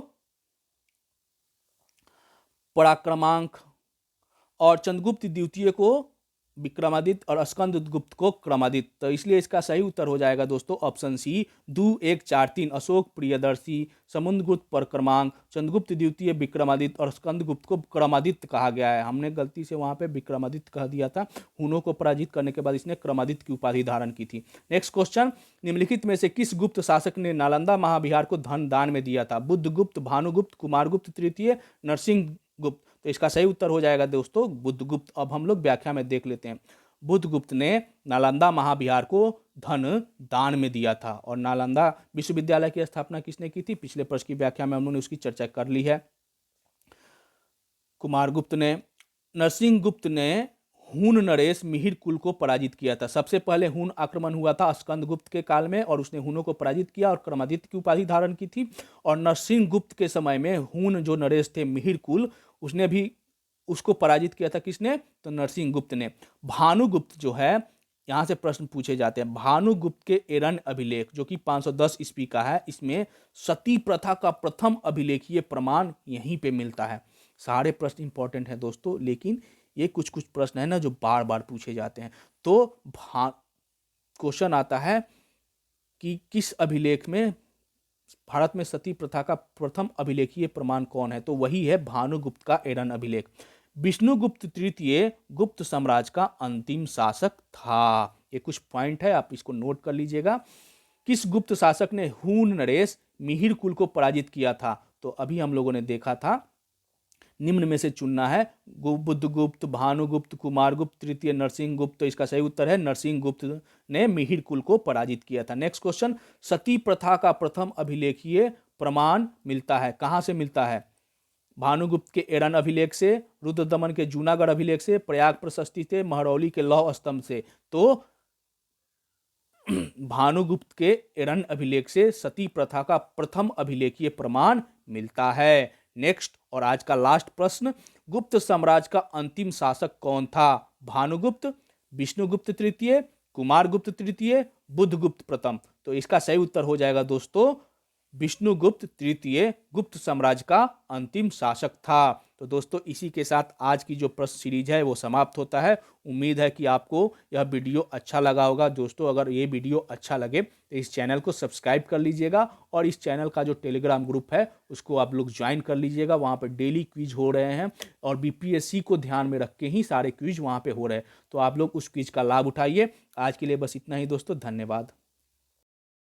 पराक्रमांक, और चंद्रगुप्त द्वितीय को विक्रमादित्य, और स्कंदगुप्त को क्रमादित्य। तो इसलिए इसका सही उत्तर हो जाएगा दोस्तों ऑप्शन सी, 2 1 4 3। अशोक प्रियदर्शी, समुद्रगुप्त पराक्रमांक, चंद्रगुप्त द्वितीय विक्रमादित्य, और स्कंदगुप्त को क्रमादित्य कहा गया है। हमने गलती से वहां पे विक्रमादित्य कह दिया था। हुनों को पराजित करने के बाद इसने क्रमादित्य की उपाधि धारण की थी। नेक्स्ट क्वेश्चन, निम्नलिखित में से किस गुप्त शासक ने नालंदा महाविहार को धन दान में दिया था? बुद्धगुप्त, भानुगुप्त, कुमारगुप्त तृतीय, नरसिंह गुप्त। तो इसका सही उत्तर हो जाएगा दोस्तों बुद्धगुप्त। अब हम लोग व्याख्या में देख लेते हैं। बुद्धगुप्त ने नालंदा महाविहार को धन दान में दिया था। और नालंदा विश्वविद्यालय की स्थापना किसने की थी? पिछले प्रश्न की व्याख्या में उन्होंने उसकी चर्चा कर ली है, कुमारगुप्त ने। नरसिंह गुप्त ने हून नरेश मिहिर कुल को पराजित किया था। सबसे पहले हून आक्रमण हुआ था स्कंदगुप्त के काल में, और उसने हूनों को पराजित किया और क्रमादित्य की उपाधि धारण की थी। और नरसिंह गुप्त के समय में हून जो नरेश थे मिहिर कुल, उसने भी उसको पराजित किया था। किसने? तो नरसिंह गुप्त ने। भानुगुप्त जो है, यहां से प्रश्न पूछे जाते हैं। भानुगुप्त के एरन अभिलेख जो कि 510 ईस्वी का है, इसमें सती प्रथा का प्रथम अभिलेखीय प्रमाण यहीं पे मिलता है। सारे प्रश्न इंपॉर्टेंट हैं दोस्तों, लेकिन ये कुछ कुछ प्रश्न है ना जो बार बार पूछे जाते हैं। तो क्वेश्चन आता है कि किस अभिलेख में भारत में सती प्रथा का प्रथम अभिलेखीय प्रमाण कौन है? तो वही है भानुगुप्त का एरन अभिलेख। विष्णुगुप्त तृतीय गुप्त साम्राज्य का अंतिम शासक था। ये कुछ पॉइंट है, आप इसको नोट कर लीजिएगा। किस गुप्त शासक ने हून नरेश मिहिर कुल को पराजित किया था? तो अभी हम लोगों ने देखा था, निम्न में से चुनना है, बुद्धगुप्त, भानुगुप्त, कुमारगुप्त तृतीय, नरसिंह गुप्त। तो इसका सही उत्तर है नरसिंह गुप्त ने मिहिर कुल को पराजित किया था। नेक्स्ट क्वेश्चन, सती प्रथा का प्रथम अभिलेखीय प्रमाण मिलता है, कहां से मिलता है? भानुगुप्त के एरन अभिलेख से, रुद्रदमन के जूनागढ़ अभिलेख से, प्रयाग प्रशस्ति से, महरौली के लौह स्तंभ से। तो भानुगुप्त के एरन अभिलेख से सती प्रथा का प्रथम अभिलेखीय प्रमाण मिलता है। नेक्स्ट और आज का लास्ट प्रश्न, गुप्त साम्राज्य का अंतिम शासक कौन था? भानुगुप्त, विष्णुगुप्त तृतीय, कुमारगुप्त तृतीय, बुद्धगुप्त प्रथम। तो इसका सही उत्तर हो जाएगा दोस्तों विष्णुगुप्त तृतीय गुप्त साम्राज्य का अंतिम शासक था। तो दोस्तों इसी के साथ आज की जो प्रश्न सीरीज है वो समाप्त होता है। उम्मीद है कि आपको यह वीडियो अच्छा लगा होगा। दोस्तों अगर ये वीडियो अच्छा लगे तो इस चैनल को सब्सक्राइब कर लीजिएगा, और इस चैनल का जो टेलीग्राम ग्रुप है उसको आप लोग ज्वाइन कर लीजिएगा। वहाँ पर डेली क्विज हो रहे हैं, और BPSC को ध्यान में रख के ही सारे क्विज वहाँ पर हो रहे हैं। तो आप लोग उस क्विज का लाभ उठाइए। आज के लिए बस इतना ही दोस्तों, धन्यवाद।